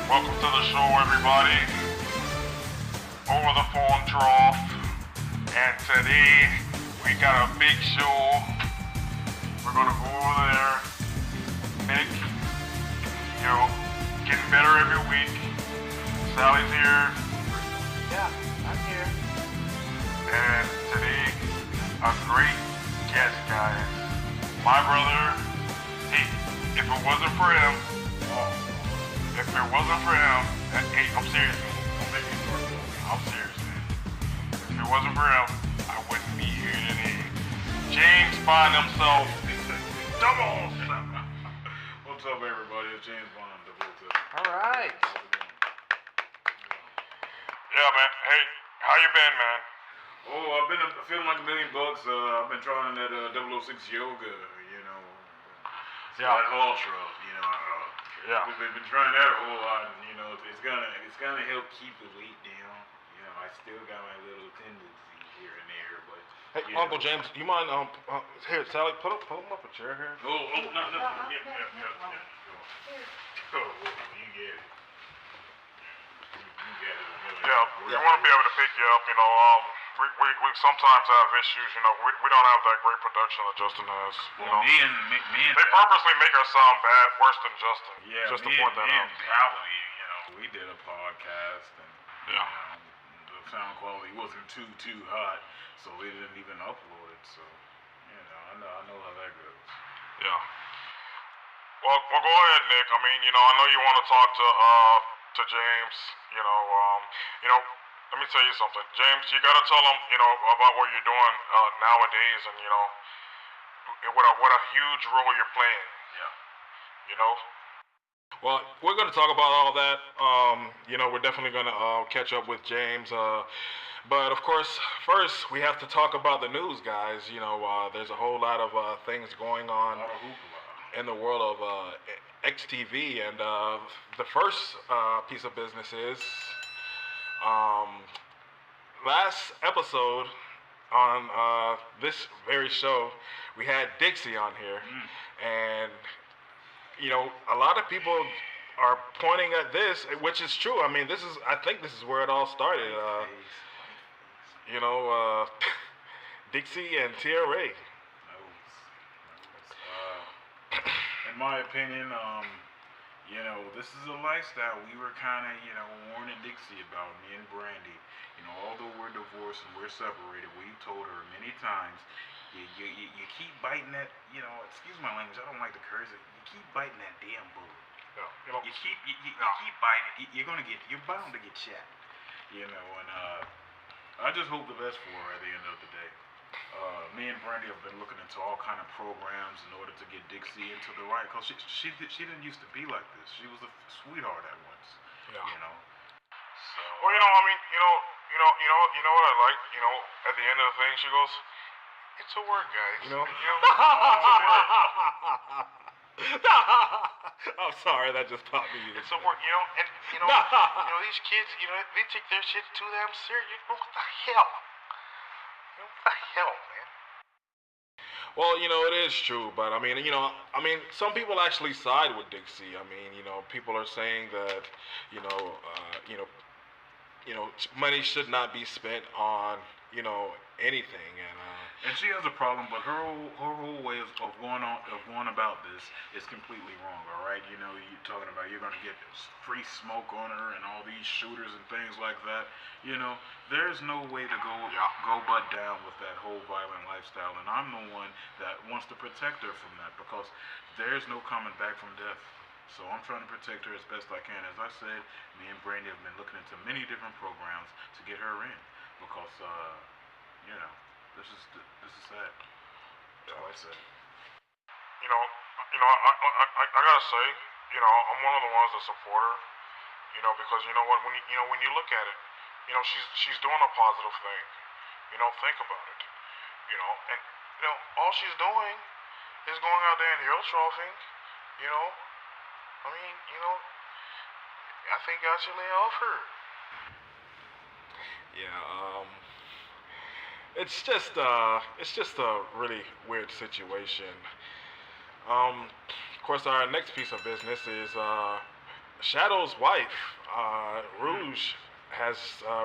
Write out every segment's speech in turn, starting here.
Welcome to the show, everybody. Over the phone trough. And today, we got a big show. We're gonna go over there. Nick, getting better every week. Sally's here. Yeah, I'm here. And today, a great guest, guys. My brother, if it wasn't for him, hey, I'm serious, man. Don't make me personal. I'm serious, man. If it wasn't for him, I wouldn't be here today. James Bond himself. Come on. What's up, everybody? It's James Bond. All right. Yeah, man. Hey, how you been, man? Oh, I've been feeling like $1,000,000. I've been trying that 006 yoga, Yeah. that ultra, Yeah. We've been trying that a whole lot, and it's gonna help keep the weight down. I still got my little tendencies here and there, but. Hey, Uncle James, you mind? Here, Sally, put him up a chair here. No, yeah. Oh, you get it. You get it. Yeah, we want to be able to pick you up, we sometimes have issues, we don't have that great production that Justin has, Well, me and They purposely make us sound bad, worse than Justin, yeah, just to me point and that out. Valley, we did a podcast, and Yeah. the sound quality wasn't too hot, so we didn't even upload it. So, I know how that goes. Yeah. Well, go ahead, Nick. I know you want to talk to James. Let me tell you something, James. You gotta tell him, about what you're doing nowadays, and what a huge role you're playing. Yeah. Well, we're going to talk about all that. We're definitely going to catch up with James. But of course, first we have to talk about the news, guys. There's a whole lot of things going on in the world of xTv, and the first piece of business is last episode on this very show, we had Dixie on here, and a lot of people are pointing at this, which is true. I think this is where it all started. Dixie and TRA. In my opinion, this is a lifestyle we were kind of, warning Dixie about, me and Brandy. Although we're divorced and we're separated, we told her many times, you keep biting that, excuse my language, I don't like to curse it, you keep biting that damn bullet. Yeah. You keep biting it, you're bound to get shot. And I just hope the best for her at the end of the day. Me and Brandy have been looking into all kind of programs in order to get Dixie into the right, because she didn't used to be like this. She was a sweetheart at once. Yeah. So. Well, you know what I like? At the end of the thing, she goes, "It's a word, guys." It's a word. I'm sorry, that just popped me. It's a word, these kids, they take their shit too damn serious. What the hell? What the hell, man? Well, it is true, but some people actually side with Dixie. People are saying that, money should not be spent on, anything, And she has a problem, but her whole way of going about this is completely wrong. All right, you're talking about you're gonna get free smoke on her and all these shooters and things like that. There's no way to go butt down with that whole violent lifestyle, and I'm the one that wants to protect her from that, because there's no coming back from death. So I'm trying to protect her as best I can. As I said, me and Brandy have been looking into many different programs to get her in, because this is sad. That's all I said. I gotta say, I'm one of the ones that support her. Because what, when you look at it, she's doing a positive thing. Think about it. And all she's doing is going out there and hill troughing. I think God should lay off her. Yeah, it's just a really weird situation. Of course, our next piece of business is Shadow's wife, Rouge, has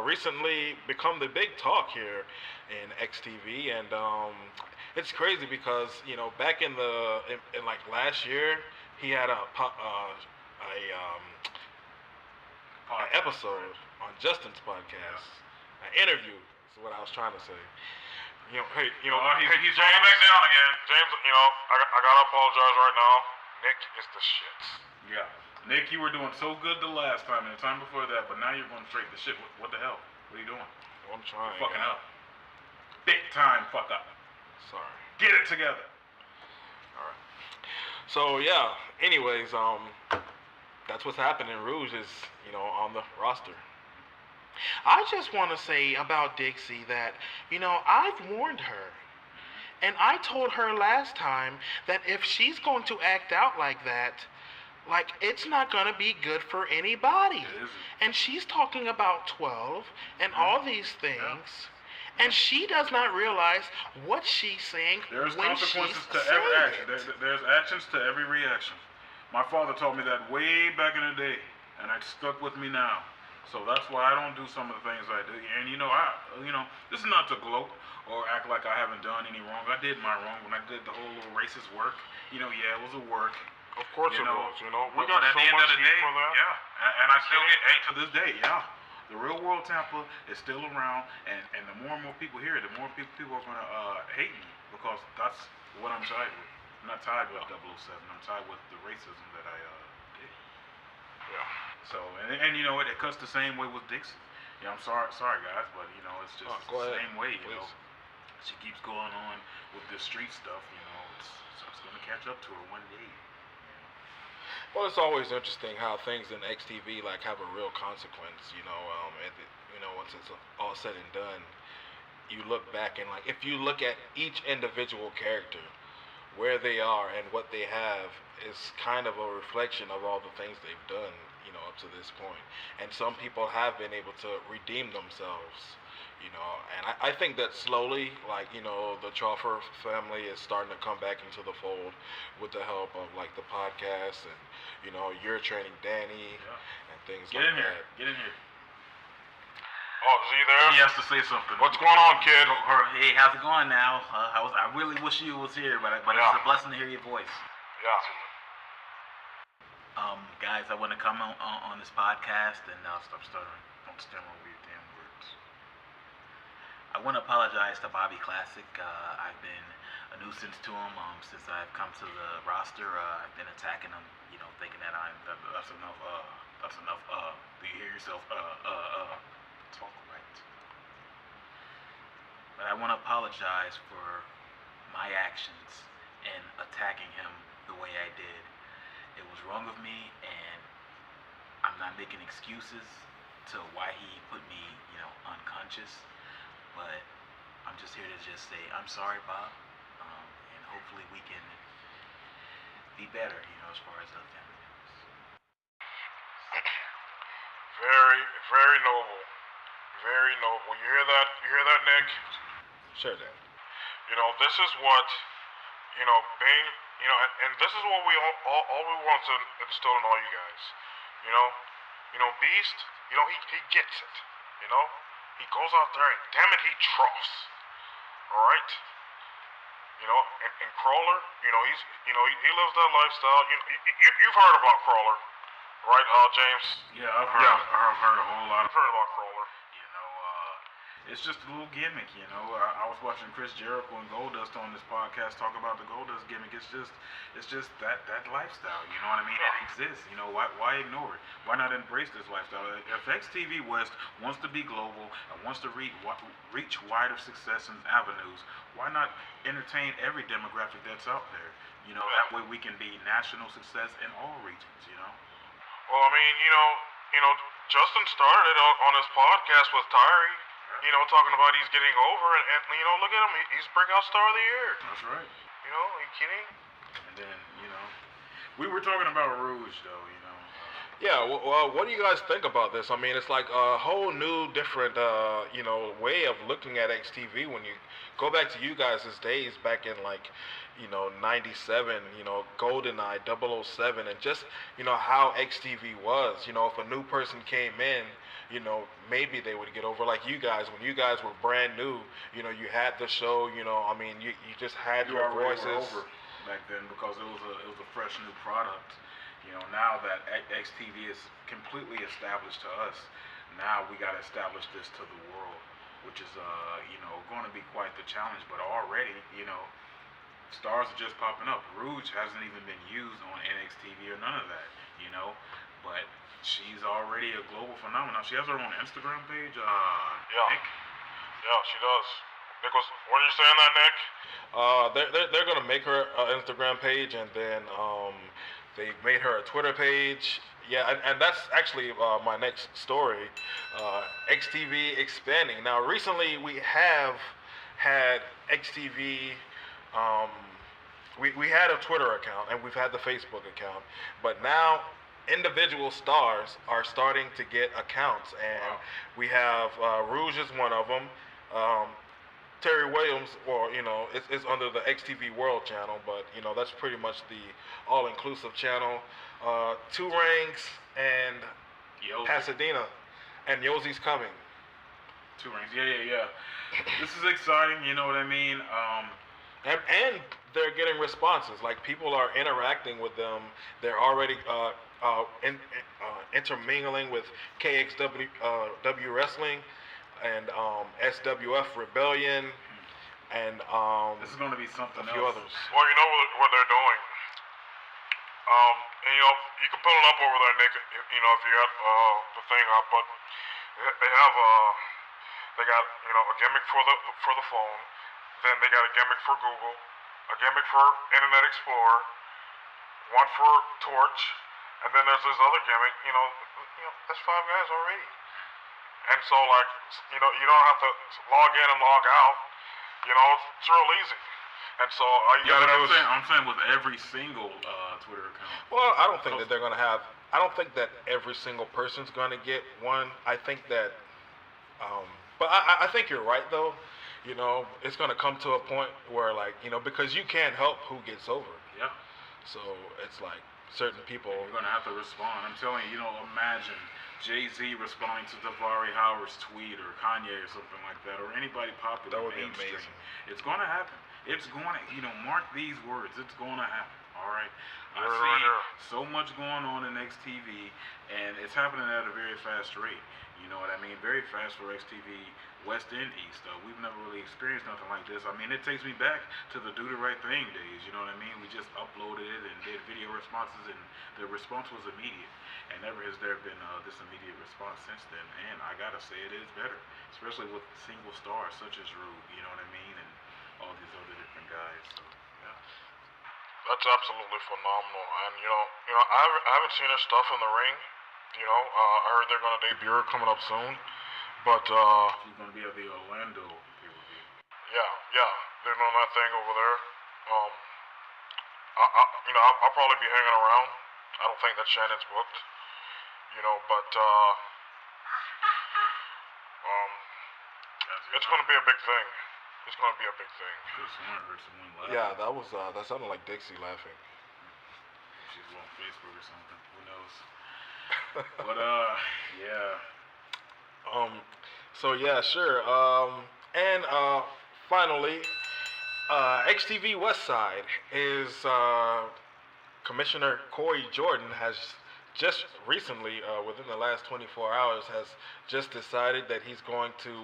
recently become the big talk here in xTV, and it's crazy because back in like last year, he had an episode on Justin's podcast, an interview is what I was trying to say. Hey, He's going back down again. James, I gotta apologize right now. Nick is the shit. Yeah. Nick, you were doing so good the last time and the time before that, but now you're going straight to shit. What the hell? What are you doing? I'm trying. You're fucking up. Big time fuck up. Sorry. Get it together. All right. So yeah. Anyways, that's what's happening. Rouge is, on the roster. I just want to say about Dixie that, I've warned her. And I told her last time that if she's going to act out like that, like, it's not going to be good for anybody. And she's talking about 12 and all these things. And she does not realize what she's saying. There's when consequences she's to every saying action. it. There's actions to every reaction. My father taught me that way back in the day, and it stuck with me now. So that's why I don't do some of the things I do. And this is not to gloat or act like I haven't done any wrong. I did my wrong when I did the whole little racist work. Yeah, it was a work. Of course it was. We got at so the end much of the heat day, for that. and I still get hate to this day. Yeah, the real world Tampa is still around, and the more and more people hear it, the more people are gonna hate me because that's what I'm tied with. I'm not tied with 007. I'm tied with the racism that I did. Yeah. So and it cuts the same way with Dixie. Yeah, I'm sorry guys, but it's just the same way. She keeps going on with this street stuff. It's gonna catch up to her one day. Well, it's always interesting how things in xTV like have a real consequence. Once it's all said and done, you look back and like if you look at each individual character, where they are and what they have is kind of a reflection of all the things they've done, up to this point. And some people have been able to redeem themselves. And I think that slowly, like, the Tropher family is starting to come back into the fold with the help of, like, the podcast and, you're training Danny and things Get like in here. that. Get in here. Oh, is he there? He has to say something. What's going on, kid? Hey, how's it going now? I really wish you was here, but it's a blessing to hear your voice. Yeah. Guys, I want to come on this podcast and stop stuttering. Don't stammer over your damn words. I want to apologize to Bobby Classic. I've been a nuisance to him since I've come to the roster. I've been attacking him, thinking that that's enough. That's enough. Do you hear yourself? Talk right. But I want to apologize for my actions in attacking him the way I did. It was wrong of me, and I'm not making excuses to why he put me, unconscious. But I'm just here to just say I'm sorry, Bob, and hopefully we can be better, as far as the family goes. Very, very noble. Very noble. You hear that? You hear that, Nick? Sure, Dan. This is what, being, and this is what we all we want to instill in all you guys. Beast, he gets it. He goes out there and damn it, he troughs. All right. And Crawler, he's, he lives that lifestyle. You've heard about Crawler, right, James? Yeah, I've heard a whole lot. I've heard about Crawler. It's just a little gimmick, I was watching Chris Jericho and Goldust on this podcast talk about the Goldust gimmick. It's just that lifestyle. You know what I mean? It exists. Why ignore it? Why not embrace this lifestyle? If xTV West wants to be global and wants to reach wider success and avenues, why not entertain every demographic that's out there? That way we can be national success in all regions. Well, I mean, Justin started it on his podcast with Tyree. Talking about he's getting over, and look at him, he's breakout star of the year. That's right. Are you kidding? And then, we were talking about Rouge, though, Yeah, well, what do you guys think about this? I mean, it's like a whole new, different, way of looking at XTV. When you go back to you guys' days back in like, '97, GoldenEye, 007, and just, how XTV was. If a new person came in, maybe they would get over. Like you guys, when you guys were brand new, you had the show. I mean, you just had You your already voices. were over back then because it was a fresh new product. Now that XTV is completely established to us, now we got to establish this to the world, which is going to be quite the challenge. But already, stars are just popping up. Rouge hasn't even been used on NXTV or none of that, but she's already a global phenomenon. She has her own Instagram page. Yeah. Nick? Yeah, she does. Nicholas, what are you saying that, Nick? They're gonna make her an Instagram page, and then they made her a Twitter page. Yeah, and that's actually my next story. XTV expanding. Now, recently we have had XTV. Um, we had a Twitter account and we've had the Facebook account, but now individual stars are starting to get accounts, and Wow. we have Rouge is one of them. Um, Terry Williams, or it's under the XTV World channel, but that's pretty much the all-inclusive channel. Two Rings and Yo, Pasadena, and Yozi's coming. Two Rings. Yeah. This is exciting. You know what I mean? And they're getting responses. Like people are interacting with them. They're already intermingling with KXW W Wrestling and SWF Rebellion and This is going to be a something few else. others. Well, you know what they're doing. And you can put it up over there, Nick. If you got the thing up, but they have they got a gimmick for the phone. Then they got a gimmick for Google, a gimmick for Internet Explorer, one for Torch, and then there's this other gimmick. That's five guys already. And so like you don't have to log in and log out. It's real easy. And so all you Yeah, gotta but do is I'm saying with every single Twitter account. Well, I don't think that they're gonna have. I don't think that every single person's gonna get one. I think that, but I think you're right though. It's gonna come to a point where like because you can't help who gets over. Yeah. So it's like certain people. You're gonna have to respond. I'm telling you, imagine Jay-Z responding to Davari Howard's tweet or Kanye or something like that, or anybody popular. That would be mainstream. amazing. It's gonna happen. It's going to, mark these words. It's gonna happen. All right. I Right, see right here. so much going on in XTV, and it's happening at a very fast rate. You know what I mean? Very fast for XTV West and East. We've never really experienced nothing like this. I mean, it takes me back to the Do the Right Thing days. You know what I mean? We just uploaded it and did video responses, and the response was immediate. And never has there been this immediate response since then. And I gotta say, it is better, especially with single stars such as Rube. You know what I mean? And all these other different guys. So yeah. That's absolutely phenomenal. And I haven't seen her stuff in the ring. I heard they're gonna debut her coming up soon. But She's gonna be at the Orlando pay-per-view. yeah, they're doing that thing over there. I'll probably be hanging around. I don't think that Shannon's booked. But it's gonna be a big thing. It's gonna be a big thing. Heard someone laughing. Yeah, that sounded like Dixie laughing. She's on Facebook or something. Who knows? But yeah. So yeah, sure. And finally, XTV Westside is Commissioner Corey Jordan has just recently, within the last 24 hours, has just decided that he's going to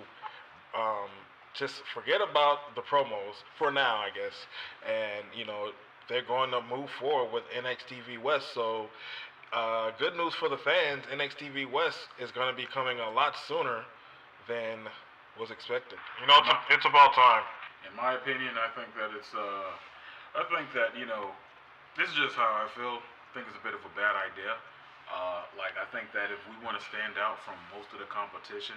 just forget about the promos for now, I guess, and they're going to move forward with NXTV West. So good news for the fans. NXTV West is going to be coming a lot sooner than was expected. It's about time. In my opinion, I think that it's this is just how I feel. I think it's a bit of a bad idea. I think that if we want to stand out from most of the competition,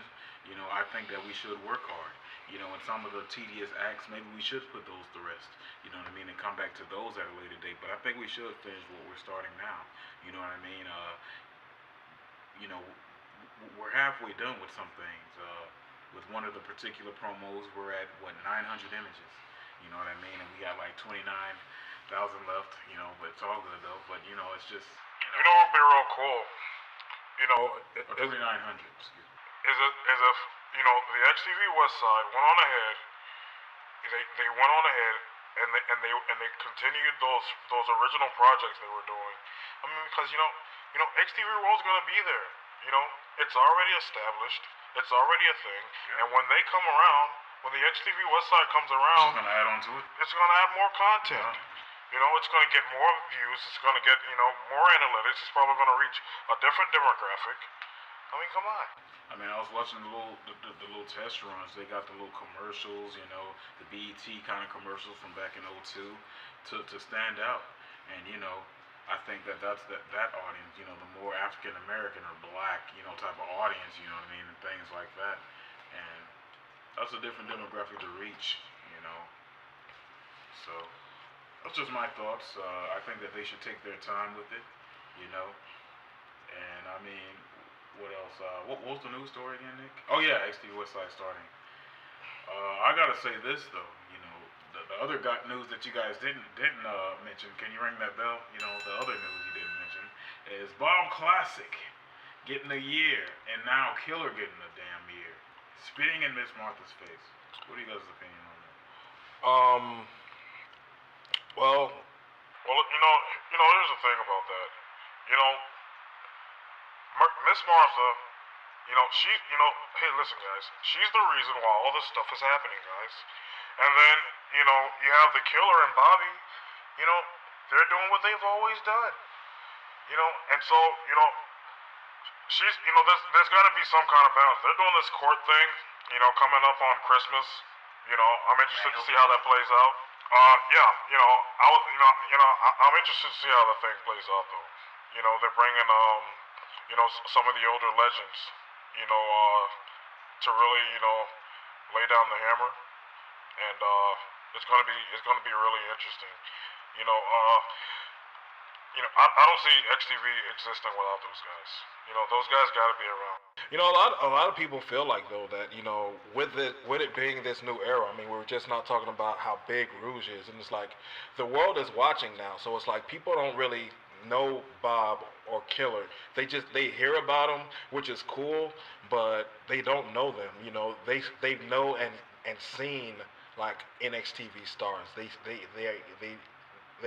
I think that we should work hard. In some of the tedious acts, maybe we should put those to rest. You know what I mean? And come back to those at a later date. But I think we should finish what we're starting now. You know what I mean? you know, we're halfway done with some things. With one of the particular promos, we're at what 900 images. You know what I mean? And we got like 29,000 left. You know, but it's all good though. But you know, it's just You know what would be real cool? You know, or 2,900. Excuse me. is if you know the xTV West Side went on ahead. They went on ahead and they continued those original projects they were doing. I mean, because xTV World's gonna be there. You know, it's already established. It's already a thing. And when they come around, when the xTV West Side comes She's around, gonna add on to it. it's gonna add more content. You know, it's gonna get more views. It's gonna get more analytics. It's probably gonna reach a different demographic. I mean, come on. I mean, I was watching the little test runs. They got the little commercials, you know, the BET kind of commercials from back in '02 to stand out. And you know, I think that's that audience. You know, the more African American or black, you know, type of audience. You know what I mean, and things like that. And that's a different demographic to reach. You know, so that's just my thoughts. I think that they should take their time with it. You know, and I mean. What else? What was the news story again, Nick? Oh yeah, xTV Westside starting. I gotta say this though, you know, the other news that you guys didn't mention. Can you ring that bell? You know, the other news you didn't mention is Bob Classic getting a year, and now Killer getting a damn year, spitting in Miss Martha's face. What are you guys' opinion on that? Well, here's the thing about that. You know, Miss Martha, hey, listen, guys, she's the reason why all this stuff is happening, guys. And then, you have the Killer and Bobby, they're doing what they've always done. And so, she's, there's got to be some kind of balance. They're doing this court thing, coming up on Christmas. I'm interested to see how that plays out. I'm interested to see how the thing plays out, though. They're bringing, some of the older legends, to really, lay down the hammer, and it's gonna be really interesting. I don't see xTV existing without those guys. Those guys got to be around. A lot of people feel like though that with it being this new era. I mean, we're just not talking about how big Rouge is, and it's like the world is watching now. So it's like people don't really know Bob or Killer. They hear about them, which is cool, but they don't know them. They know and seen like NXTV stars. They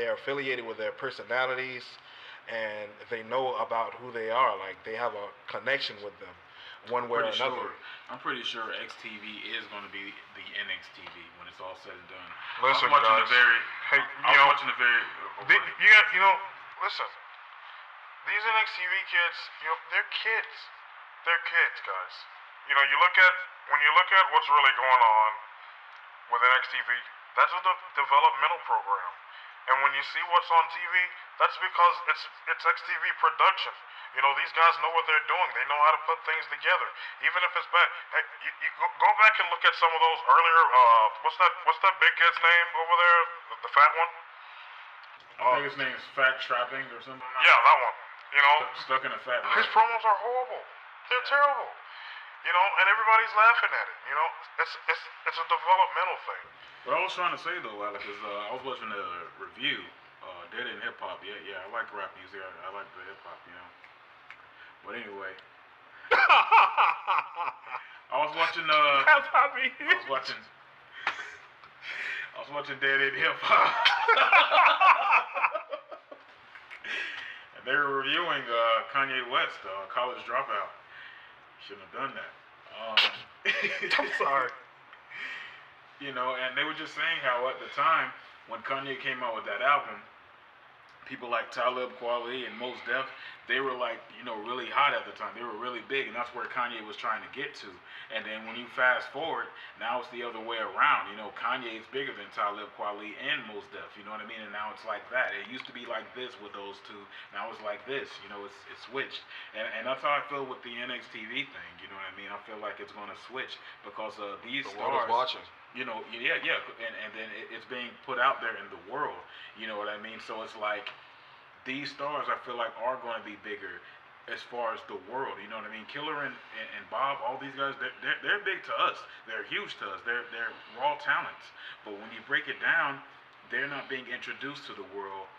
are affiliated with their personalities, and they know about who they are. Like they have a connection with them, one way or another. I'm pretty sure xTV is going to be the NXTV when it's all said and done. Listen, I was watching listen. These NXTV kids, they're kids. They're kids, guys. When you look at what's really going on with NXTV, that's a developmental program. And when you see what's on TV, that's because it's xTV production. These guys know what they're doing. They know how to put things together, even if it's bad. Hey, you go back and look at some of those earlier. What's that big kid's name over there? The fat one. I think his name is Fat Trapping or something. Yeah, that one. Stuck in a fat. His promos are horrible. They're terrible. And everybody's laughing at it. It's a developmental thing. What I was trying to say though, Alec, is I was watching a review, Dead in Hip Hop. Yeah, I like rap music. I like the hip hop, But anyway, I was watching Dead in Hip Hop. And they were reviewing Kanye West, College Dropout. Shouldn't have done that. I'm sorry. And they were just saying how at the time when Kanye came out with that album, people like Talib Kweli and Mos Def, they were like, really hot at the time. They were really big, and that's where Kanye was trying to get to. And then when you fast forward, now it's the other way around. Kanye is bigger than Talib Kweli and Mos Def. You know what I mean? And now it's like that. It used to be like this with those two. Now it's like this. It's switched. And that's how I feel with the NXTV thing. You know what I mean? I feel like it's going to switch because these The stars. world is watching. And then it's being put out there in the world. You know what I mean? So it's like these stars, I feel like, are going to be bigger as far as the world. You know what I mean? Killer and Bob, all these guys, they're big to us. They're huge to us. They're raw talents. But when you break it down, they're not being introduced to the world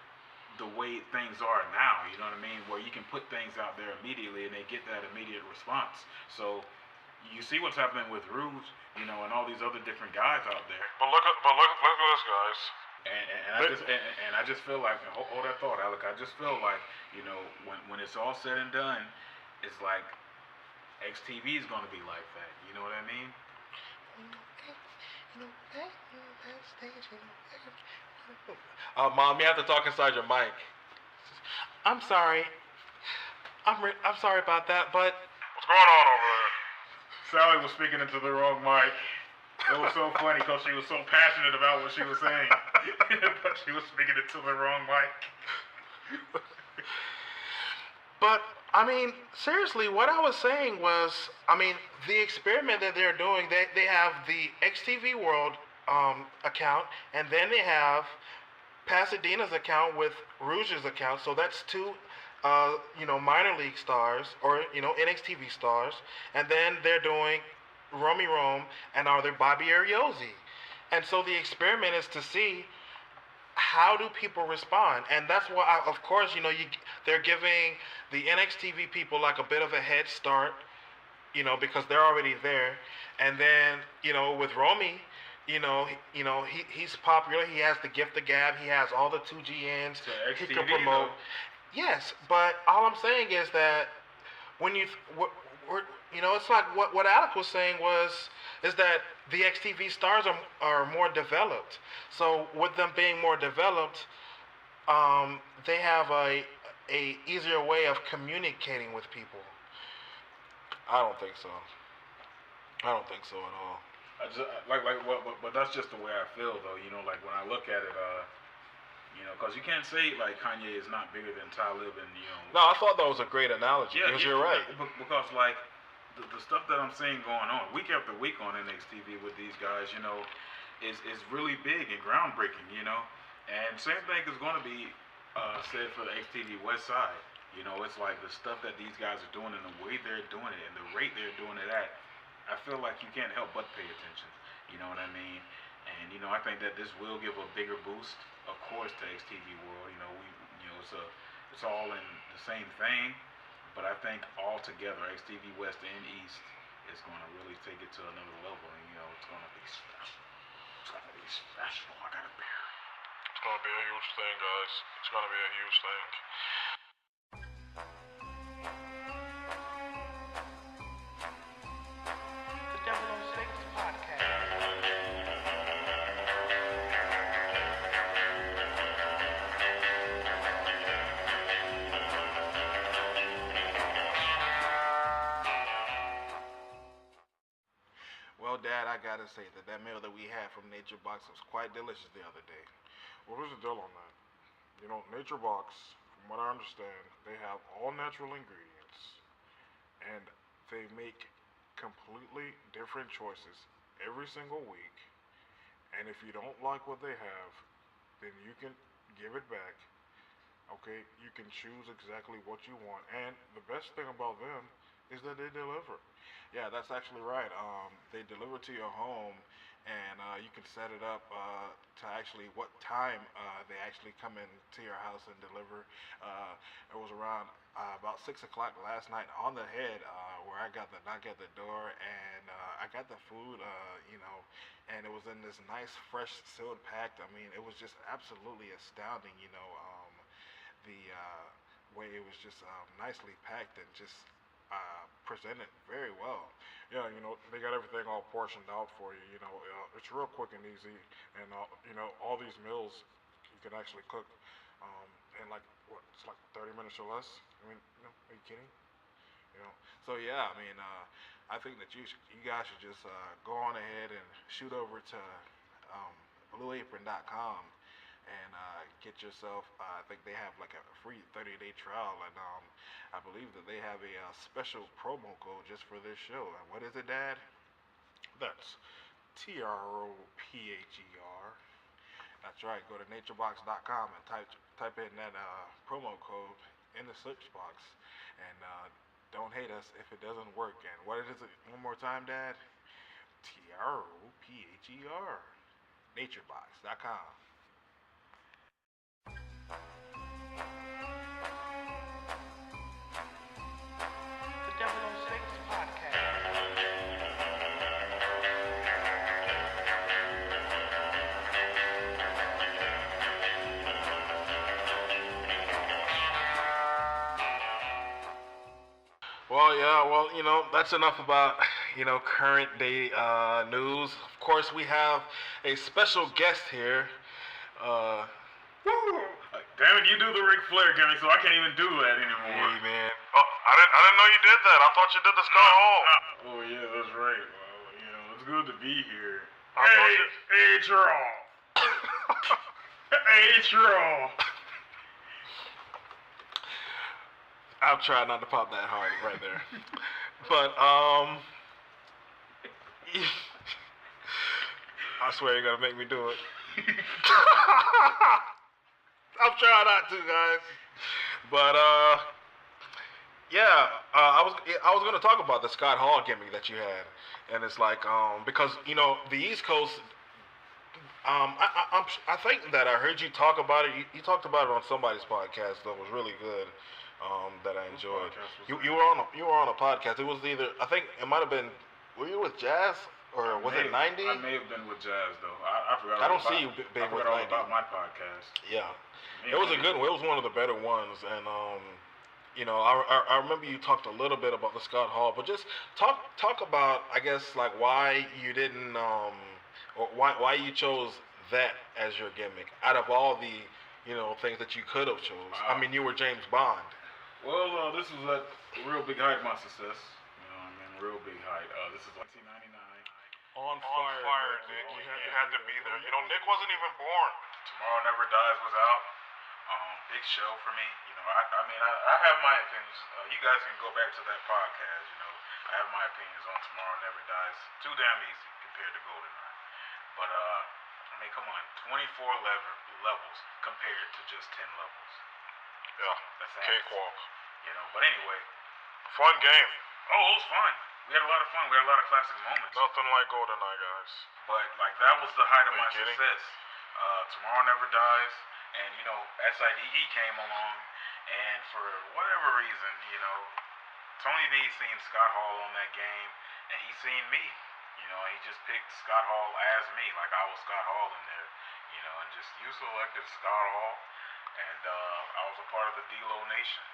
the way things are now. You know what I mean? Where you can put things out there immediately and they get that immediate response. So you see what's happening with Rouge, you know, and all these other different guys out there. But look at this, guys. And I just feel like, hold that thought, Alec. I just feel like, you know, when it's all said and done, it's like xTV is gonna be like that. You know what I mean? Mom, you have to talk inside your mic. I'm sorry. I'm sorry about that, but What's going on over there? Sally was speaking into the wrong mic. It was so funny because she was so passionate about what she was saying, but she was speaking into the wrong mic. But I mean, seriously, what I was saying was, I mean, the experiment that they're doing, they have the xTV World account, and then they have Pasadena's account with Rouge's account. So that's two, you know, minor league stars or you know NXTV stars, and then they're doing Romy Rome and are there Bobby Ariosi, and so the experiment is to see how do people respond, and that's why, of course, you know, they're giving the NXTV people like a bit of a head start, you know, because they're already there, and then you know with Romy, he's popular. He has the gift of gab. He has all the 2GNs. He can promote. Yes, but all I'm saying is that when it's like what Alec was saying is that the xTV stars are more developed. So with them being more developed, they have a easier way of communicating with people. I don't think so. I don't think so at all. But that's just the way I feel, though. You know, like when I look at it, you know, because you can't say like Kanye is not bigger than Talib, and you know. No, I thought that was a great analogy. Yeah, because you're right. Because like the stuff that I'm seeing going on week after week on NXTV with these guys, you know, is really big and groundbreaking. You know, and same thing is going to be said for the xTV West Side. You know, it's like the stuff that these guys are doing and the way they're doing it and the rate they're doing it at. I feel like you can't help but pay attention. You know what I mean? And you know, I think that this will give a bigger boost, of course, to xTV World. You know, it's all in the same thing, but I think all together, xTV West and East is going to really take it to another level, and you know, it's going to be special. It's going to be special. I got a beer. It's going to be a huge thing, guys. It's going to be a huge thing. Well, Dad, I gotta say that meal that we had from Nature Box was quite delicious the other day. Well, here's the deal on that. You know, Nature Box, from what I understand, they have all natural ingredients, and they make completely different choices every single week. And if you don't like what they have, then you can give it back. Okay, you can choose exactly what you want, and the best thing about them is that they deliver. Yeah, that's actually right. They deliver to your home, and you can set it up to actually what time they actually come into your house and deliver. It was around about 6 o'clock last night on the head where I got the knock at the door, and I got the food, and it was in this nice, fresh, sealed packed. I mean, it was just absolutely astounding, the way it was just nicely packed and just presented very well. Yeah, they got everything all portioned out for you. It's real quick and easy, and all these meals you can actually cook in like it's like 30 minutes or less. I mean, are you kidding? You know, So yeah, I mean, I think that you guys should just go on ahead and shoot over to BlueApron.com and get yourself. I think they have like a free 30-day trial, and I believe that they have a special promo code just for this show. And what is it, Dad? that's TROPHER. That's right. Go to naturebox.com and type in that promo code in the search box, and Don't hate us if it doesn't work. And what is it? One more time, Dad. TROPHER. Naturebox.com. The 006 Podcast. Well, yeah, well, that's enough about, current day news. Of course, we have a special guest here. Woo! Damn it, you do the Ric Flair gimmick, so I can't even do that anymore. Hey, man. Oh, I didn't know you did that. I thought you did the Scott Hall. Oh yeah, that's right. Well, it's good to be here. I thought you- Hey, Troll. Hey, Troll. I'll try not to pop that hard right there. But, I swear you're going to make me do it. I'm trying not to, guys. But yeah, I was gonna talk about the Scott Hall gimmick that you had, and it's like because the East Coast. I think that I heard you talk about it. You talked about it on somebody's podcast that was really good. That I enjoyed. You were on a podcast. It was either, I think it might have been. Were you with Jazz? Or was it 90? I may have been with Jazz though. I forgot. I don't see you being with 90. About my podcast. Yeah, it was a good one. It was one of the better ones, and I remember you talked a little bit about the Scott Hall, but just talk about, I guess, like why you didn't or why you chose that as your gimmick out of all the things that you could have chose. I mean, you were James Bond. Well, this was a real big height, my success. Real big height. This is 1999. On fire, Nick. You had to be there. Nick wasn't even born. Tomorrow Never Dies was out. Big show for me. I have my opinions. You guys can go back to that podcast. I have my opinions on Tomorrow Never Dies. Too damn easy compared to GoldenEye. But come on, 24 levels compared to just 10 levels. Yeah, That's cakewalk. But anyway. Fun game. Oh, it was fun. We had a lot of fun. We had a lot of classic moments. Nothing like GoldenEye, guys. But that was the height of Are you my kidding? success. Tomorrow Never Dies, and SIDE came along, and for whatever reason, Tony B seen Scott Hall on that game, and he seen me. He just picked Scott Hall as me, like I was Scott Hall in there. And just you selected Scott Hall, and I was a part of the D-Lo Nation.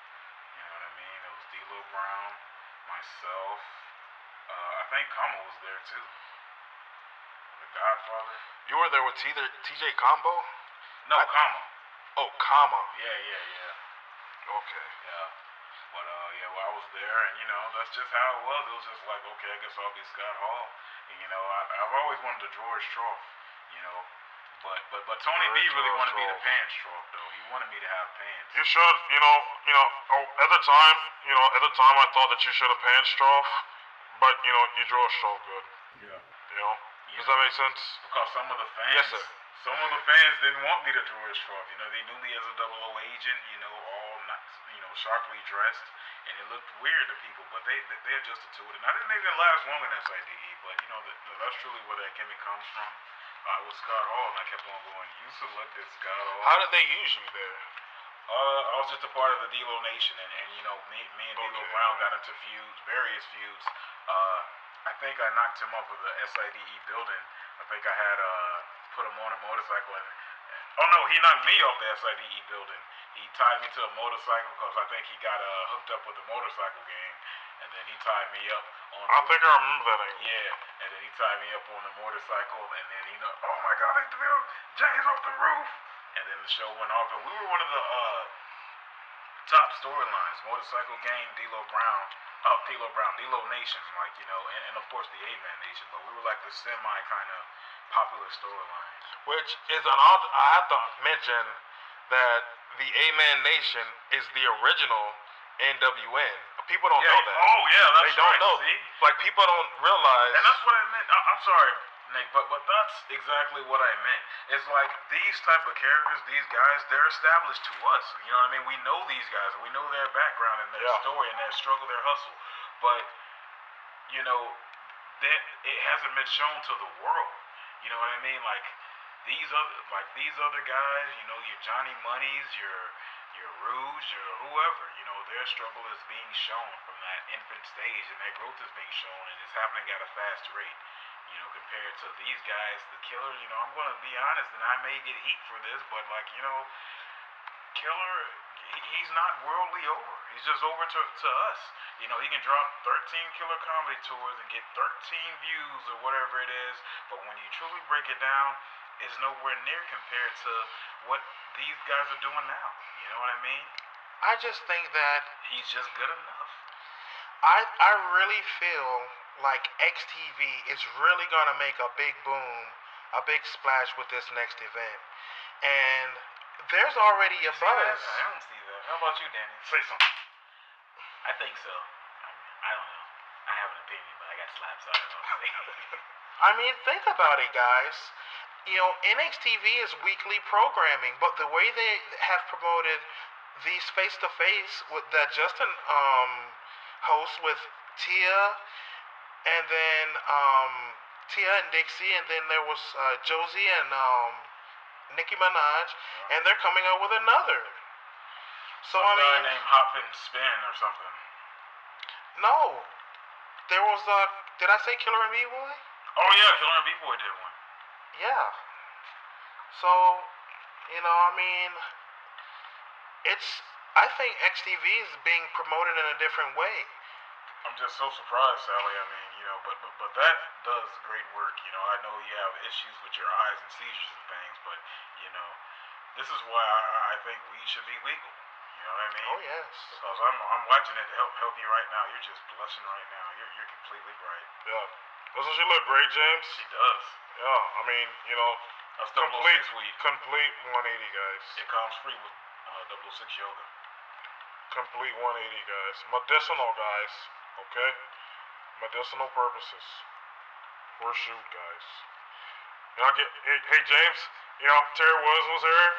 You know what I mean? It was D-Lo Brown, myself. I think Kama was there too. The Godfather. You were there with TJ Combo? No, Kama. Oh, Kama. Yeah. Okay. Yeah. But well, I was there, and that's just how it was. It was just like, okay, I guess I'll be Scott Hall. And, I've always wanted to George Troph, but Tony B really wanted me to pants Troph though. He wanted me to have pants. You should, at the time, I thought that you should have panned Stroff, but, you drew Stroff good. Yeah. Does that make sense? Because some of the fans, Yes, sir. some of the fans didn't want me to George Troph. They knew me as a 00 agent, all not, sharply dressed, and it looked weird to people, but they adjusted to it. And I didn't even last long in SIDE, but that's truly where that gimmick comes from. I was Scott Hall, and I kept on going. You selected Scott Hall. How did they use you there? I was just a part of the D-Lo Nation, and me and D-Lo Brown got into various feuds. I think I knocked him off of the SIDE building. I think I had put him on a motorcycle, and oh no, he knocked me off the SIDE building. He tied me to a motorcycle because I think he got hooked up with the motorcycle gang, and then he tied me up on. I think I remember that angle. Yeah, and then he tied me up on the motorcycle, and then oh my God, they threw James off the roof, and then the show went off, and we were one of the top storylines. Motorcycle gang, D-Lo Brown, D-Lo Nation, and of course the A-Man Nation, but we were like the semi kind of popular storyline. Which is I have to mention that the A-Man Nation is the original NWN. People don't know that. Oh yeah, that's They don't right. know. See? Like, people don't realize. And that's what I meant. I'm sorry. Nick, but that's exactly what I meant. It's like these type of characters, these guys, they're established to us. You know what I mean? We know these guys, we know their background and their Yeah. story and their struggle, their hustle. But you know, that it hasn't been shown to the world. You know what I mean? These other guys, you know, your Johnny Moneys, your Rouge, your whoever, you know, their struggle is being shown from that infant stage and their growth is being shown and it's happening at a fast rate. You know, compared to these guys, the killer, you know, I'm gonna be honest and I may get heat for this, but like, you know, Killer, he's not worldly over. He's just over to us. You know, he can drop 13 Killer comedy tours and get 13 views or whatever it is. But when you truly break it down, it's nowhere near compared to what these guys are doing now. You know what I mean? I just think that He's just good enough. I really feel like xTV is really gonna make a big boom, a big splash with this next event, and there's already a See that? buzz. I don't see that. How about you, Danny? Say something. I think so. I don't know. I have an opinion, but I got slapped, so I don't know what to say. I mean, think about it, guys. You know, NXTV is weekly programming, but the way they have promoted these face-to-face with that Justin hosts with Tia, and then Tia and Dixie, and then there was Josie and Nicki Minaj, and they're coming out with another. So Some I guy mean, named Hop and Spin or something. no, there was did I say Killer and B-Boy? Oh yeah, Killer and B-Boy did one. Yeah. So, you know, I mean, I think xTV is being promoted in a different way. I'm just so surprised, Sally. I mean, you know, but that does great work. You know, I know you have issues with your eyes and seizures and things, but you know, this is why I think weed should be legal. You know what I mean? Oh, yes. Because I'm watching it help you right now. You're just blushing right now. You're completely right. Yeah. Doesn't she look great, James? She does. Yeah. I mean, you know, That's complete 006 weed. 180, guys. It comes free with 006 yoga. Complete 180, guys. Medicinal, guys. Okay? Medicinal purposes. For a shoot, guys. You know, hey, James, you know, Terry Woods was here,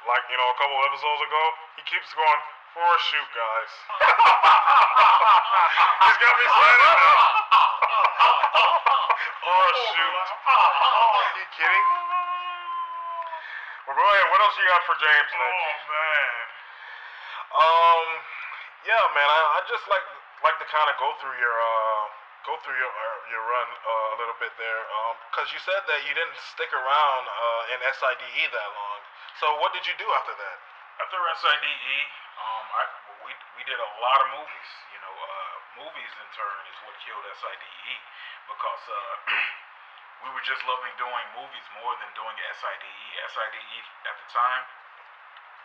like, you know, a couple episodes ago. He keeps going, for a shoot, guys. He's got me excited now. For a shoot. Are you kidding? Well, go ahead. What else you got for James, Nick? Oh man. Yeah, man. I just like to kind of go through your run a little bit there, because you said that you didn't stick around in SIDE that long. So what did you do after that? After SIDE, we did a lot of movies. You know, movies in turn is what killed SIDE because we were just loving doing movies more than doing SIDE. SIDE at the time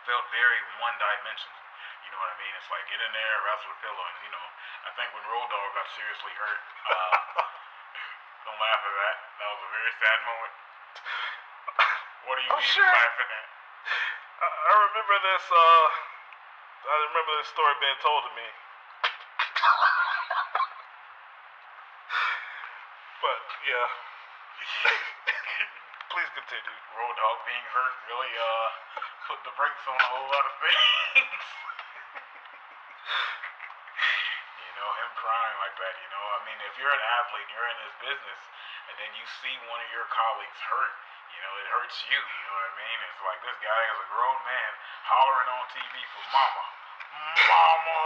felt very one-dimensional. You know what I mean? It's like get in there, wrestle the pillow, and you know. I think when Road Dogg got seriously hurt, don't laugh at that. That was a very sad moment. What are you even laughing at? I remember this. I remember this story being told to me. But yeah. Please continue. Road Dogg being hurt really put the brakes on a whole lot of things. You know, him crying like that, you know. I mean, if you're an athlete, you're in this business, and then you see one of your colleagues hurt, you know, it hurts you, you know what I mean? It's like this guy is a grown man hollering on TV for mama. Mama!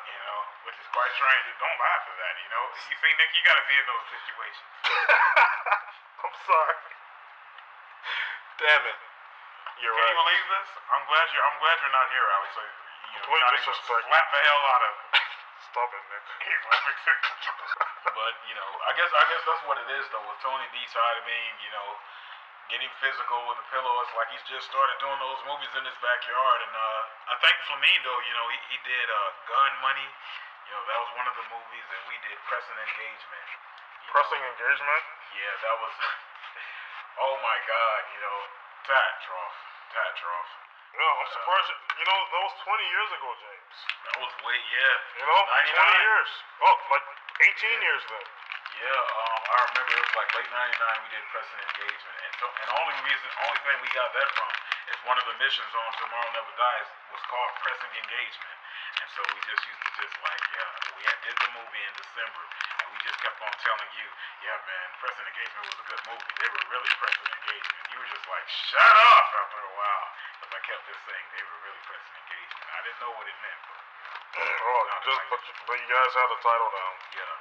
You know, which is quite strange. Don't laugh at that, you know. You see, Nick, you gotta be in those situations. I'm sorry. Damn it. You're Can right. you believe this? I'm glad you're not here, Alex. So, you know, Complete not disrespect. slap the hell out of him. Stop it, Nick. He's laughing too. But you know, I guess that's what it is though. With Tony D side of being, you know, getting physical with the pillow, it's like he's just started doing those movies in his backyard. And I think Flamingo, you know, he did Gun Money. You know, that was one of the movies, and we did Pressing Engagement. Pressing Engagement? Yeah, that was. Oh my God, you know, Tat Trough. No, I'm surprised. You know, that was 20 years ago, James. That was way, yeah. You know, 99. 20 years. Oh, like 18 years then. Yeah, I remember it was like late '99. We did Preston Engagement, and so and only thing we got that from is one of the missions on Tomorrow Never Dies was called Pressing Engagement, and so we just used to just like we had did the movie in December, and we just kept on telling you, yeah man, Pressing Engagement was a good movie. They were really pressing engagement. You were just like, shut up after a while, because I kept just saying they were really pressing engagement. I didn't know what it meant, but Oh, but you guys had the title down. yeah.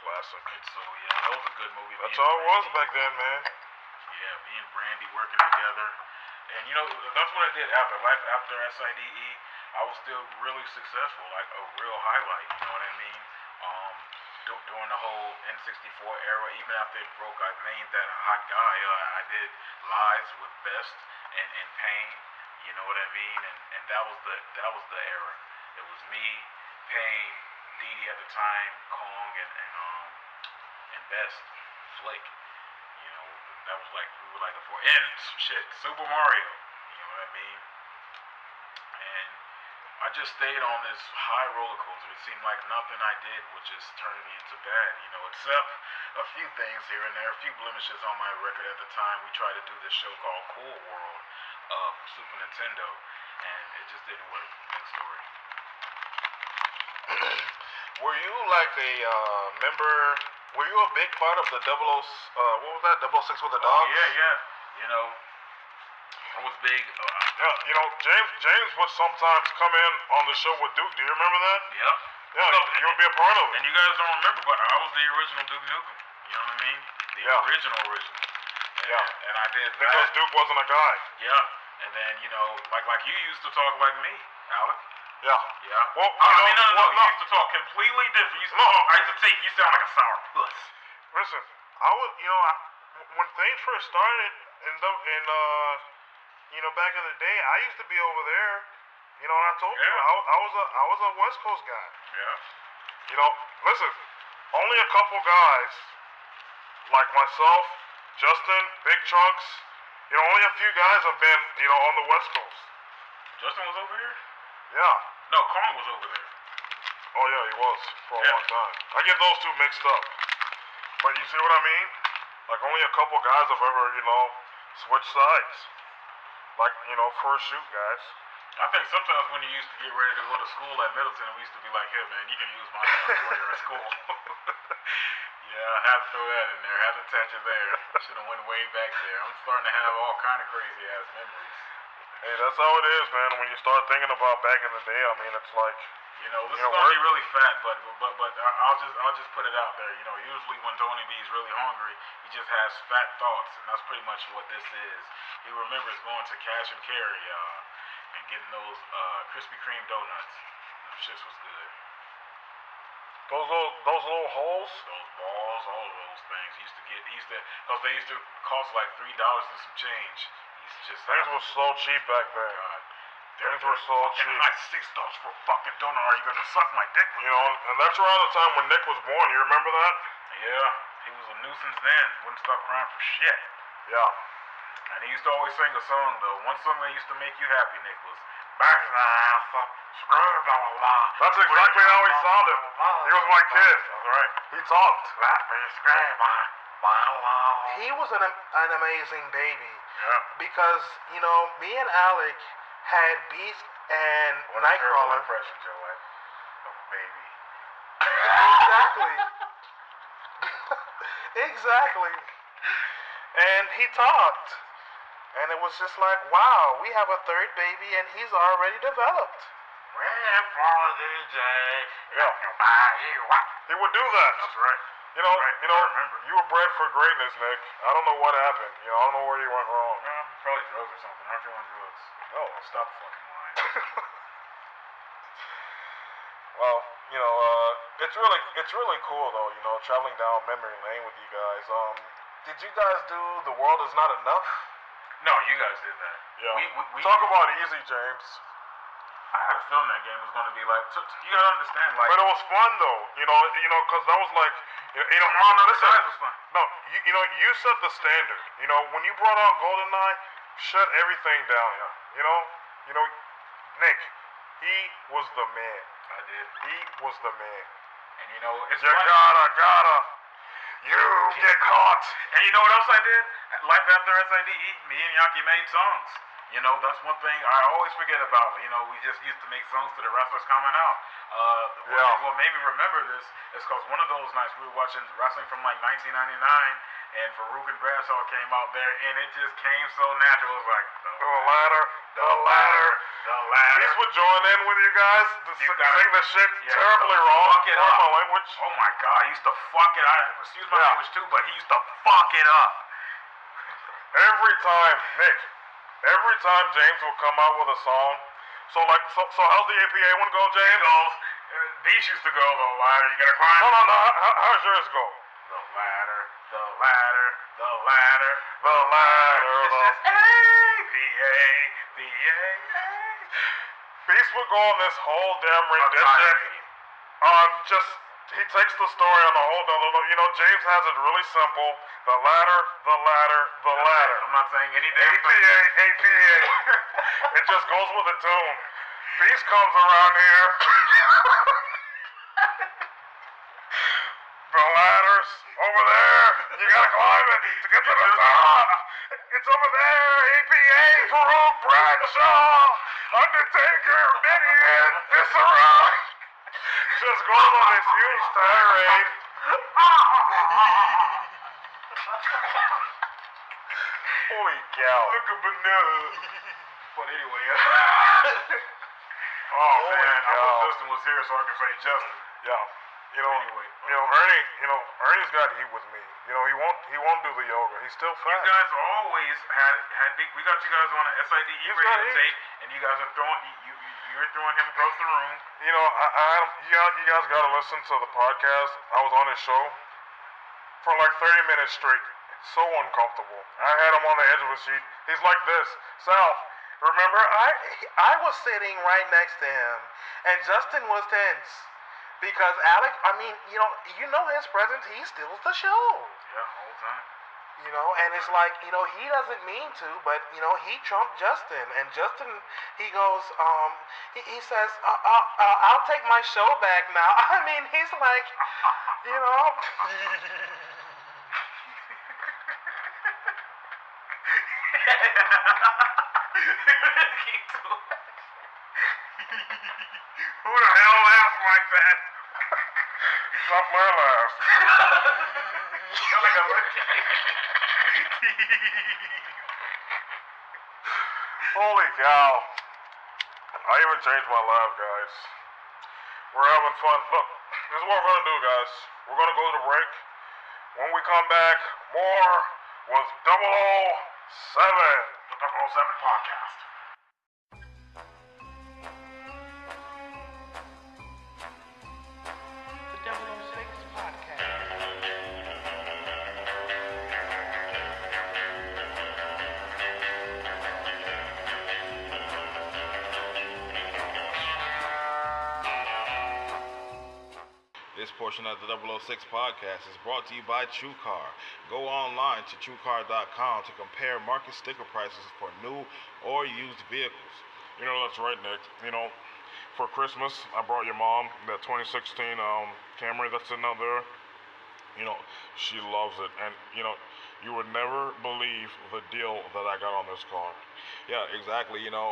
Classic. And so yeah, that was a good movie. That's how it was back then, man. Yeah, me and Brandy working together, and you know that's what I did after SIDE. I was still really successful, like a real highlight. You know what I mean? During the whole N64 era, even after it broke, I made that hot guy. I did Lives with Best and Pain. You know what I mean? And that was the era. It was me, Pain, Dee Dee at the time, Kong, and Best, Flick. You know, that was like we were like the four. And shit, Super Mario. You know what I mean? And I just stayed on this high roller coaster. It seemed like nothing I did would just turn me into bad, you know, except a few things here and there, a few blemishes on my record at the time. We tried to do this show called Cool World for Super Nintendo, and it just didn't work. Next story. Were you like a member? Were you a big part of the what was that? 006 with the Oh dogs? yeah. You know, I was big. Yeah, you know, James would sometimes come in on the show with Duke. Do you remember that? Yep. Yeah, you would be a part of it. And you guys don't remember, but I was the original Duke Nukem. You know what I mean? The Yeah. original. And, Yeah. And I did that. Because Duke wasn't a guy. Yeah. And then, you know, like you used to talk like me, Alec. Yeah. Yeah. Well, I you mean, know, no. well, You used to talk completely different. You used to talk, I used to take you sound like a sour puss. Listen, I was, you know, when things first started back in the day, I used to be over there. You know, and I told you, Yeah. I was a West Coast guy. Yeah. You know, listen, only a couple guys like myself, Justin, Big Chunks. You know, only a few guys have been, you know, on the West Coast. Justin was over here? Yeah. No, Kong was over there. Oh yeah, he was for a Yeah. long time. I get those two mixed up. But you see what I mean? Like only a couple guys have ever, you know, switched sides. Like, you know, for a shoot, guys. I think sometimes when you used to get ready to go to school at Middleton, we used to be like, hey man, you can use my house while you're at school. Yeah, I had to throw that in there. Had to attach it there. Should have went way back there. I'm starting to have all kind of crazy ass memories. Hey, that's how it is, man. When you start thinking about back in the day, I mean, it's like, You know, this You is know, gonna be really fat, but I'll just put it out there. You know, usually when Tony B is really hungry, he just has fat thoughts, and that's pretty much what this is. He remembers going to Cash and Carry and getting those Krispy Kreme donuts. Them shits was good. those little holes. Those balls, all of those things. Because they used to cost like $3 and some change. He used to just Things were so cheap back then. God. Things were so cheap. High $6 for a fucking donut. Are you gonna suck my dick? You know, and that's around the time when Nick was born. You remember that? Yeah, he was a nuisance then. Wouldn't stop crying for shit. Yeah. And he used to always sing a song though. One song that used to make you happy, Nick, was That's exactly how he sounded. He was my kid. That's right. He talked. He was an amazing baby Yeah. because, you know, me and Alec had Beast and What a terrible Nightcrawler. impression, Joe, of a baby. Exactly. Exactly. And he talked. And it was just like, wow, we have a third baby and he's already developed. Yeah. He would do that. That's right. You know, Right, you know, I remember. you were bred for greatness, Nick. I don't know what happened. You know, I don't know where you went wrong. Well, probably drugs or something. Aren't you on drugs? No. Stop fucking lying. Well, you know, it's really cool though. You know, traveling down memory lane with you guys. Did you guys do The World Is Not Enough? No, you guys did that. Yeah. We Talk about easy, James. I had a feeling that game was going to be like. You gotta understand, like. But it was fun though. You know, because that was like, This listen. was fun. No, you know, you set the standard. You know, when you brought out GoldenEye, shut everything down. You know, Nick, he was the man. I did. He was the man. And you know, it's You funny. gotta. You get caught. And you know what else I did? Life after SIDE, me and Yaki made songs. You know, that's one thing I always forget about. You know, we just used to make songs to the wrestlers coming out. What made me remember this is because one of those nights we were watching wrestling from like 1999, and Farouk and Bradshaw came out there, and it just came so natural. It was like, The ladder. the ladder. These would join in with you guys to You sing gotta- the shit Yeah, terribly you gotta wrong. fuck it Pardon up. my language. Oh my God, he used to fuck it. Excuse my Yeah. language too, but he used to fuck it up. Every time, Nick. Every time James will come out with a song. So how's the APA one go, He James? goes, these used to go, the ladder, you gotta climb. No. How's yours go? The ladder, the ladder, the ladder. The ladder. It's just APA, PA. Beast would go on this whole damn rendition. He takes the story on a whole nother level. You know, James has it really simple. The ladder. I'm not saying any damn APA, thing. APA. It just goes with the tune. Beast comes around here. The ladder's over there. You gotta climb it to get to the top. It's over there. APA, Farouk, Bradshaw, Undertaker, Mideon, Viscera. Just goes on this huge tirade. Holy cow. Look at banana. But anyway, oh Holy man, I cow. wish Justin was here so I could say Justin. Yeah. Anyway. Ernie's got heat with me. You know, he won't do the yoga. He's still You fat. guys always had big. We got you guys on an SIDE He's radio got heat. tape, and you guys are throwing you're throwing him across the room. You know, you guys got to listen to the podcast. I was on his show for like 30 minutes straight. So uncomfortable. I had him on the edge of a seat. He's like this. Sal, remember, I was sitting right next to him, and Justin was tense. Because Alec, I mean, you know his presence, he steals the show. Yeah, whole time. You know, and it's like, you know, he doesn't mean to, but, you know, he trumped Justin. And Justin, he goes, he says, I'll take my show back now. I mean, he's like, you know. Who the hell laughs like that? Stop Blair laughs. You're like a Holy cow. I even changed my laugh, guys. We're having fun. Look, this is what we're going to do, guys. We're going to go to the break. When we come back, more with 007. The 007 podcast. The 006 podcast. This portion of the 006 podcast is brought to you by TrueCar. Go online to TrueCar.com to compare market sticker prices for new or used vehicles. You know, that's right, Nick. You know, for Christmas, I brought your mom that 2016 Camry that's sitting out there. You know, she loves it. And, you know, you would never believe the deal that I got on this car. Yeah, exactly. You know,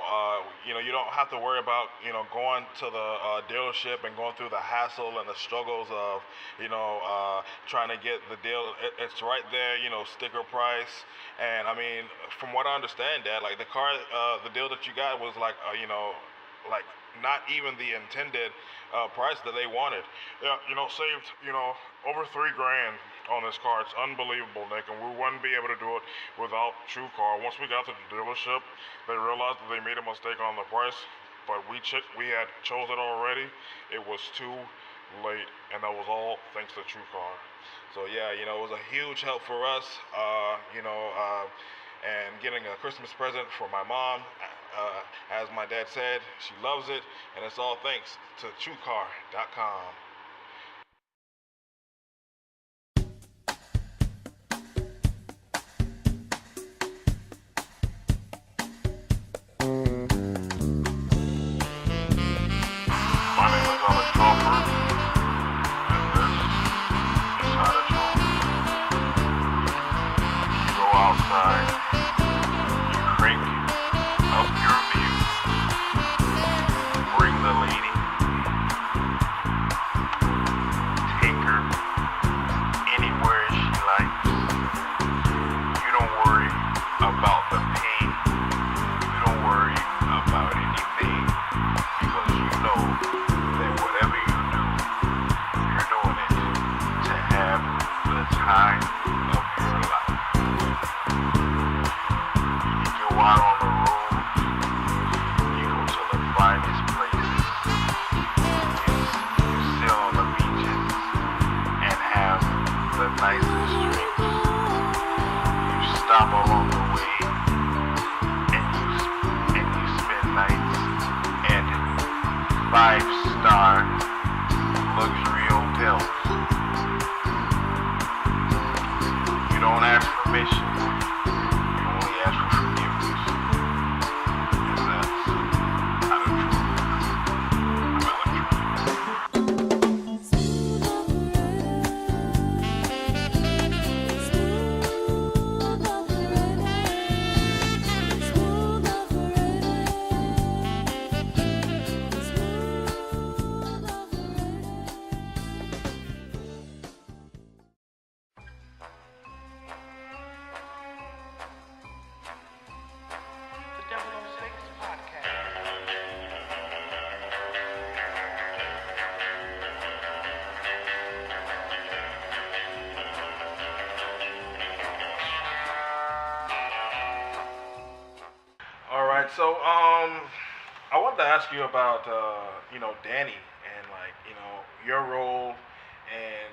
you don't have to worry about, going to the dealership and going through the hassle and the struggles of, trying to get the deal. It's right there, sticker price. And I mean, from what I understand, Dad, like the car, the deal that you got was like, like not even the intended price that they wanted. Yeah, saved, over $3,000 on this car. It's unbelievable, Nick, and we wouldn't be able to do it without TrueCar. Once we got to the dealership, they realized that they made a mistake on the price, but we had chose it already. It was too late, and that was all thanks to TrueCar. So yeah, it was a huge help for us, and getting a Christmas present for my mom. As my dad said, she loves it, and it's all thanks to TrueCar.com. My name is James Tropher, and this is Inside a Trophy. else. You don't ask permission. You only ask for forgiveness. And that's how the truth is. The 006 Podcast. All right, so I wanted to ask you about Danny and your role and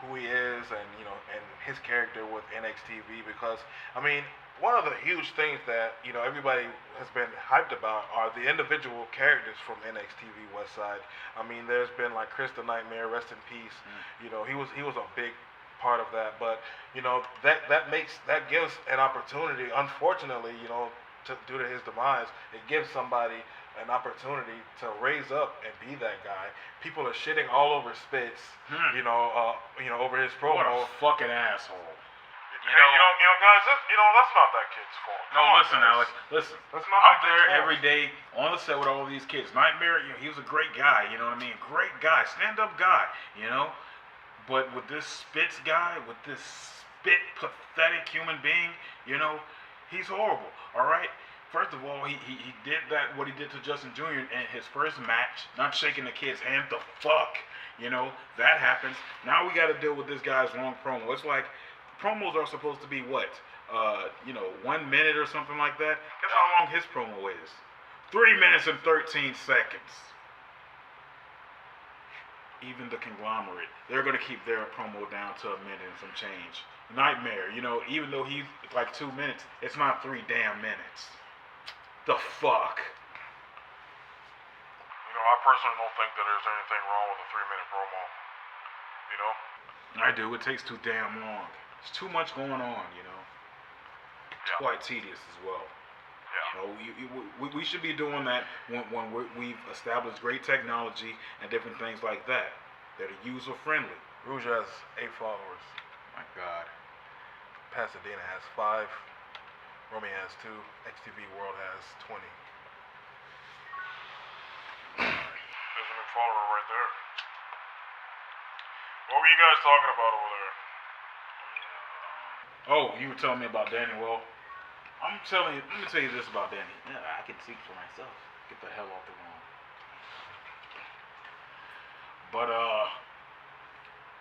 who he is and and his character with NXTV because I mean one of the huge things that everybody has been hyped about are the individual characters from NXTV West Side. I mean, there's been like Chris the Nightmare, rest in peace. He was a big part of that, but that gives an opportunity. Unfortunately, due to his demise, it gives somebody an opportunity to raise up and be that guy. People are shitting all over Spitz, over his promo. What a fucking asshole. Guys, that's not that kid's fault. No, Come on, listen, guys. Alex. Listen, That's not I'm my there fault. every day on the set with all these kids. Nightmare, he was a great guy. You know what I mean? Great guy, stand-up guy. But with this Spitz guy, with this spit pathetic human being, he's horrible. All right. First of all, he did what he did to Justin Jr. in his first match, not shaking the kid's hand. The fuck, that happens. Now we got to deal with this guy's long promo. It's like promos are supposed to be what, 1 minute or something like that. Guess how long his promo is? 3 minutes and 13 seconds. Even the conglomerate, they're gonna keep their promo down to a minute and some change. Nightmare, even though he's like 2 minutes, it's not 3 damn minutes. The fuck? I personally don't think that there's anything wrong with a 3-minute promo. I do. It takes too damn long. There's too much going on. It's quite tedious as well. Yeah. We should be doing that when we've established great technology and different things like that are user friendly. Rouge has 8 followers. My God. Pasadena has 5. Romy has 2. xTV World has 20. There's a new follower right there. What were you guys talking about over there? Oh, you were telling me about Danny. Well, let me tell you this about Danny. Yeah, I can speak for myself. Get the hell off the lawn. But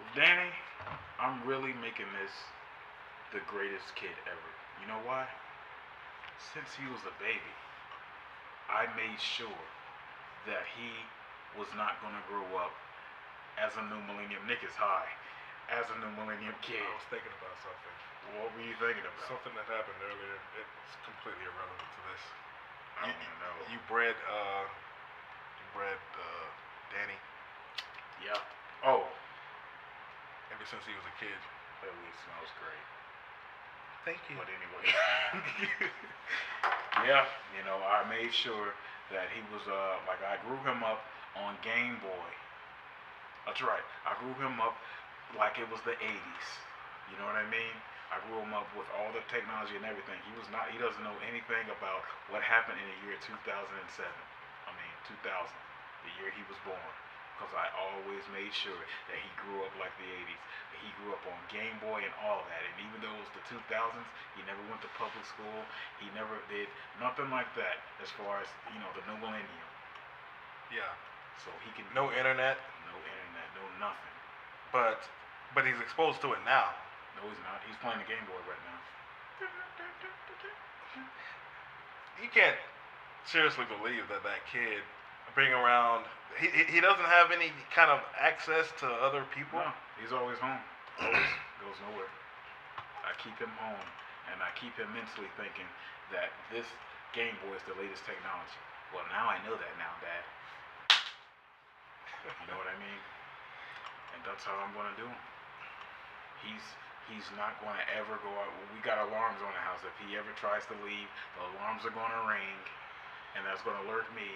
with Danny, I'm really making this the greatest kid ever. You know why? Since he was a baby, I made sure that he was not going to grow up as a new millennium. Nick is high. As a new millennium kid. I was thinking about something. What were you thinking about? Something that happened earlier. It's completely irrelevant to this. I don't know. You bred Danny Yeah. Oh. ever since he was a kid. At least smells great. Thank you. But anyway. Yeah, I made sure that he was I grew him up on Game Boy. That's right. I grew him up like it was the 80s. You know what I mean? I grew him up with all the technology and everything. He doesn't know anything about what happened in the year 2007. 2000, the year he was born. Because I always made sure that he grew up like the 80s. That he grew up on Game Boy and all that. And even though it was the 2000s, he never went to public school. He never did nothing like that as far as, the new millennium. Yeah. So he can... No internet. No internet, no nothing. But he's exposed to it now. No, he's not. He's playing the Game Boy right now. You can't seriously believe that kid being around, he doesn't have any kind of access to other people. No, he's always home. Always goes nowhere. I keep him home, and I keep him mentally thinking that this Game Boy is the latest technology. Well, now I know that now, Dad. You know what I mean? And that's how I'm gonna do him. He's not gonna ever go out. We got alarms on the house. If he ever tries to leave, the alarms are gonna ring, and that's gonna alert me.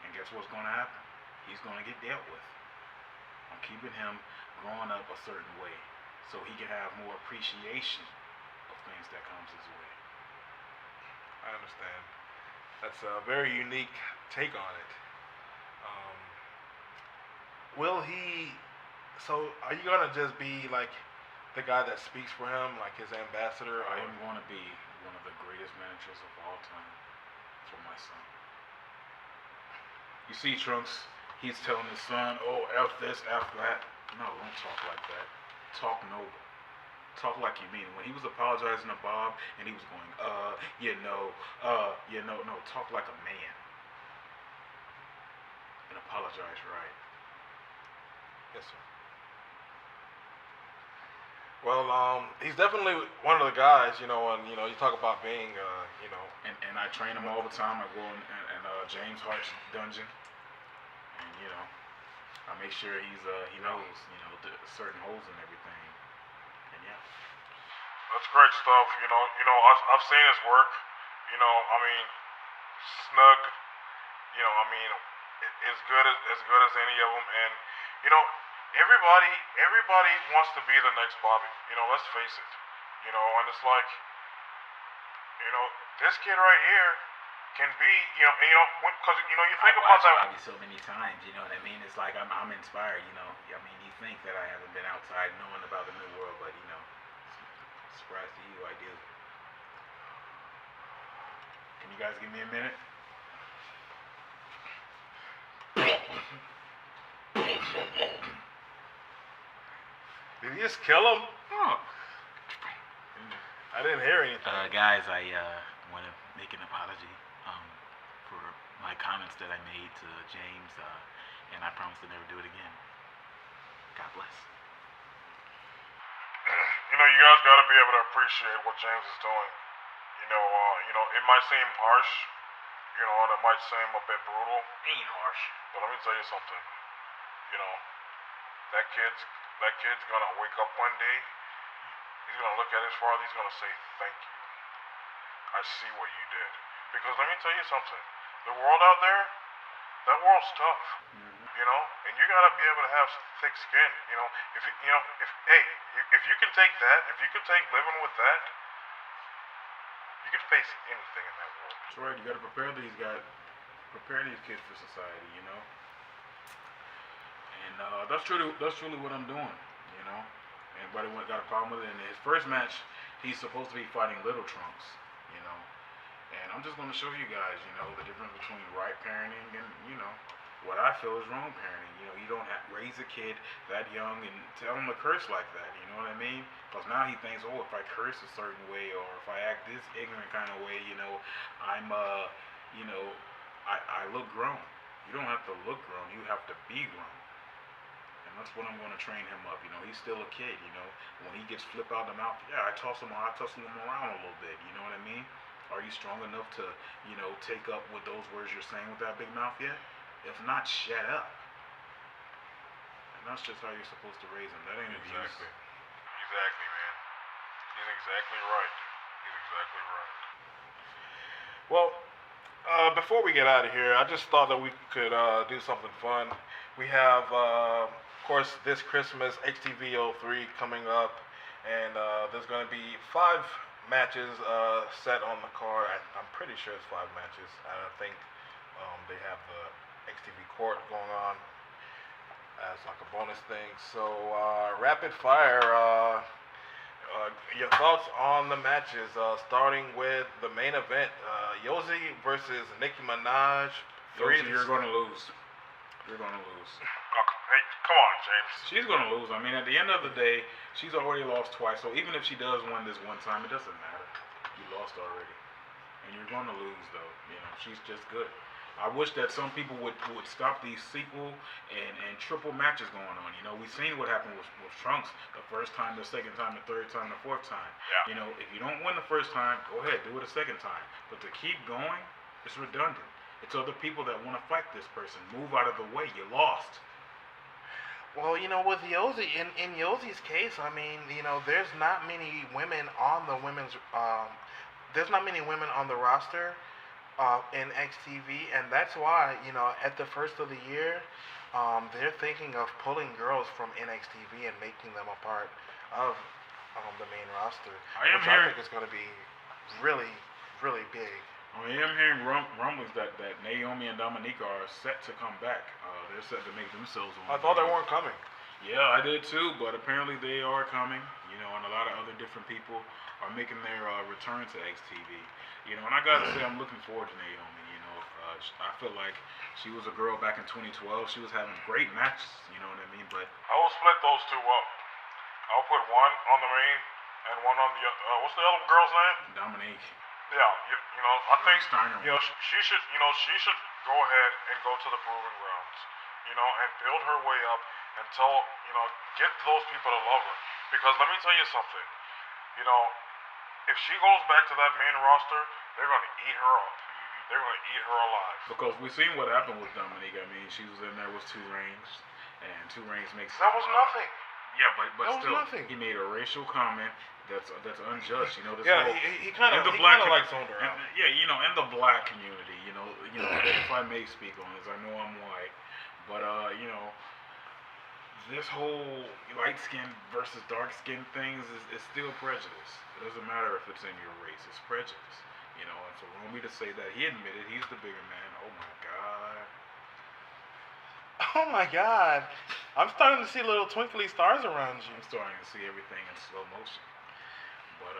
And guess what's gonna happen? He's gonna get dealt with. I'm keeping him growing up a certain way, so he can have more appreciation of things that comes his way. I understand. That's a very unique take on it. Will he? So, are you gonna just be like the guy that speaks for him, like his ambassador? I am going to be one of the greatest managers of all time for my son. You see, Trunks, he's telling his son, oh, F this, F that. No, don't talk like that. Talk noble. Talk like you mean it. When he was apologizing to Bob and he was going, no, talk like a man. And apologize right. Yes, sir. Well, he's definitely one of the guys, and you talk about being, And I train him all the time. I go in James Hart's dungeon, and I make sure he knows the certain holes and everything. And yeah, That's great stuff. I've seen his work. Snug. As good as any of them. And everybody wants to be the next Bobby. Let's face it. And it's like, this kid right here can be, because you think about that. Bobby so many times, you know what I mean? It's like I'm inspired, I mean, you think that I haven't been outside knowing about the new world, but surprise to you, I do. can you guys give me a minute? Did you just kill him? Oh. I didn't hear anything. Guys, I want to make an apology for my comments that I made to James, and I promise to never do it again. God bless. You guys got to be able to appreciate what James is doing. It might seem harsh, and it might seem a bit brutal. Ain't harsh. But let me tell you something. That kid's gonna wake up one day. He's gonna look at his father. He's gonna say, "Thank you. I see what you did." Because let me tell you something. The world out there, that world's tough. And you gotta be able to have thick skin. If you can take that, if you can take living with that, you can face anything in that world. That's right. You got to prepare these kids for society. And that's truly what I'm doing. Anybody got a problem with it? In his first match, he's supposed to be fighting Little Trunks. And I'm just going to show you guys, the difference between right parenting and what I feel is wrong parenting. You don't have raise a kid that young and tell him to curse like that. You know what I mean? Because now he thinks, oh, if I curse a certain way or if I act this ignorant kind of way, I'm I look grown. You don't have to look grown. You have to be grown. And that's what I'm going to train him up. He's still a kid. When he gets flipped out the mouth, yeah, I tussle him around a little bit. You know what I mean? Are you strong enough to, take up with those words you're saying with that big mouth yet? If not, shut up. And that's just how you're supposed to raise him. That ain't abuse. Exactly, man. He's exactly right. Well, before we get out of here, I just thought that we could do something fun. We have, of course, this Christmas xTv 03 coming up, and there's going to be 5 matches set on the card. I'm pretty sure it's 5 matches. I think they have the xTv court going on as like a bonus thing. So rapid fire, your thoughts on the matches, starting with the main event, Yosi versus Nicki Minaj. You're going to lose. You're going to lose. Hey, come on, James. She's going to lose. I mean, at the end of the day, she's already lost twice. So even if she does win this one time, it doesn't matter. You lost already. And you're going to lose, though. She's just good. I wish that some people would stop these sequel and triple matches going on. We've seen what happened with Trunks the first time, the second time, the third time, the fourth time. Yeah. If you don't win the first time, go ahead, do it a second time. But to keep going, it's redundant. It's other people that want to fight this person. Move out of the way. You lost. Well, with Yosi, in Yosi's case, I mean, there's not many women on the women's there's not many women on the roster in xTV, and that's why at the first of the year, they're thinking of pulling girls from NXTV and making them a part of the main roster, I am which I hearing. think is going to be really, really big. I am hearing rumblings that Naomi and Dominique are set to come back. They're set to make themselves on. I thought they weren't coming. Yeah, I did too, but apparently they are coming. And a lot of other different people are making their return to xTV. And I gotta say, I'm looking forward to Naomi. I feel like she was a girl back in 2012. She was having great matches. You know what I mean? But I will split those two up. I'll put one on the main and one on the what's the other girl's name? Dominique, Yeah, I think Steiner, she should go ahead and go to the proving grounds, and build her way up until get those people to love her. Because let me tell you something, if she goes back to that main roster, they're gonna eat her up. They're gonna eat her alive. because we've seen what happened with Dominique. I mean, she was in there with 2 Reigns, and 2 Reigns makes. That was nothing. Yeah, but That was still, nothing. he made a racial comment that's unjust. This Yeah, whole, he kind in of the black like zoned her and, out. yeah, in the black community, if I may speak on this, I know I'm white, but this whole light skin versus dark skin things is still prejudice. It doesn't matter if it's in your race; it's prejudice. And for Romy to say that, he admitted he's the bigger man. Oh my God. Oh my God, I'm starting to see little twinkly stars around you. I'm starting to see everything in slow motion. But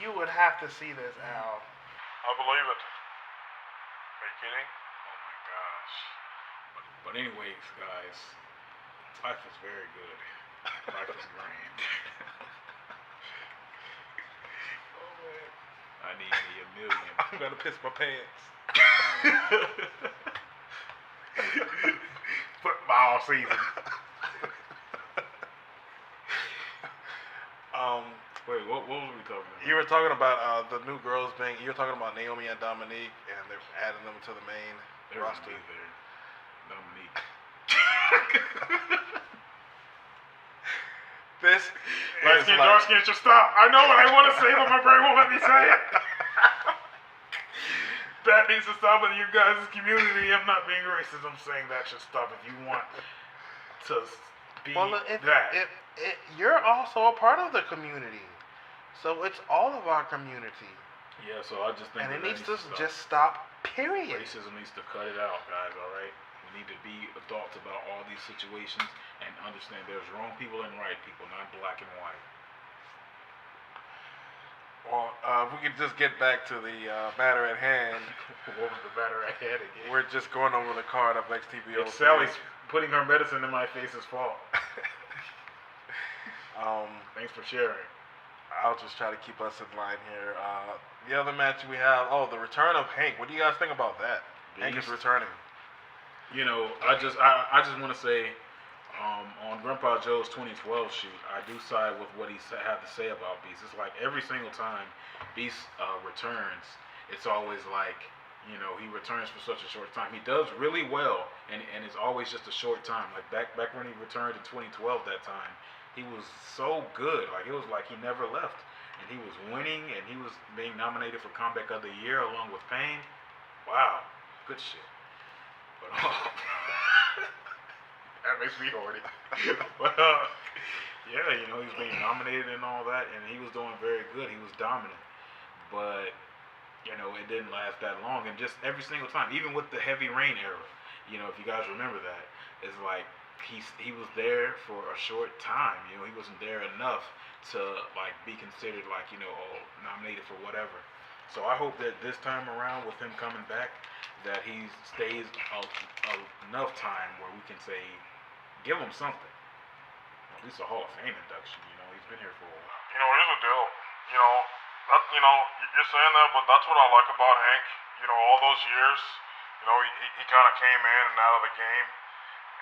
You would have to see this, Al. I believe it. Are you kidding? oh my gosh. But anyways, guys, life is very good. Life is grand. I need me a million. I'm gonna piss my pants. Football season. Wait, what were we talking about? You were talking about the new girls being. You were talking about Naomi and Dominique, and they're adding them to the main They're roster. gonna be there. Dominique. This Light is skin, like, dark skin should stop. I know what I want to say, but my brain won't let me say it. That needs to stop in you guys' community. I'm not being racist. I'm saying that should stop if you want to be that. You're also a part of the community, so it's all of our community, Yeah, so I just think and it that needs to stop. just stop. Period. Racism needs to cut it out, guys. All right. We need to be adults about all these situations and understand there's wrong people and right people, not black and white. well, if we could just get back to the matter at hand. What was the matter I had again? We're just going over the card of XTV. It's Sally's putting her medicine in my face's fault. Thanks for sharing. I'll just try to keep us in line here. The other match we have, the return of Hank. What do you guys think about that? Hank is Beast. returning. I just want to say, on Grandpa Joe's 2012 shoot, I do side with what he had to say about Beast. It's like every single time Beast returns, it's always like, he returns for such a short time. He does really well, and it's always just a short time. Like back when he returned in 2012, that time, he was so good. Like it was like he never left, and he was winning, and he was being nominated for Comeback of the Year along with Pain. Wow, good shit. But that makes me horny. But yeah, he was being nominated and all that, and he was doing very good. He was dominant, but it didn't last that long. And just every single time, even with the Heavy Rain era, if you guys remember that, it's like he was there for a short time. He wasn't there enough to like be considered like nominated for whatever. So I hope that this time around, with him coming back, that he stays enough time where we can say, give him something. At least a Hall of Fame induction. He's been here for a while. Here's the deal. You're saying that, but that's what I like about Hank. All those years, he kind of came in and out of the game,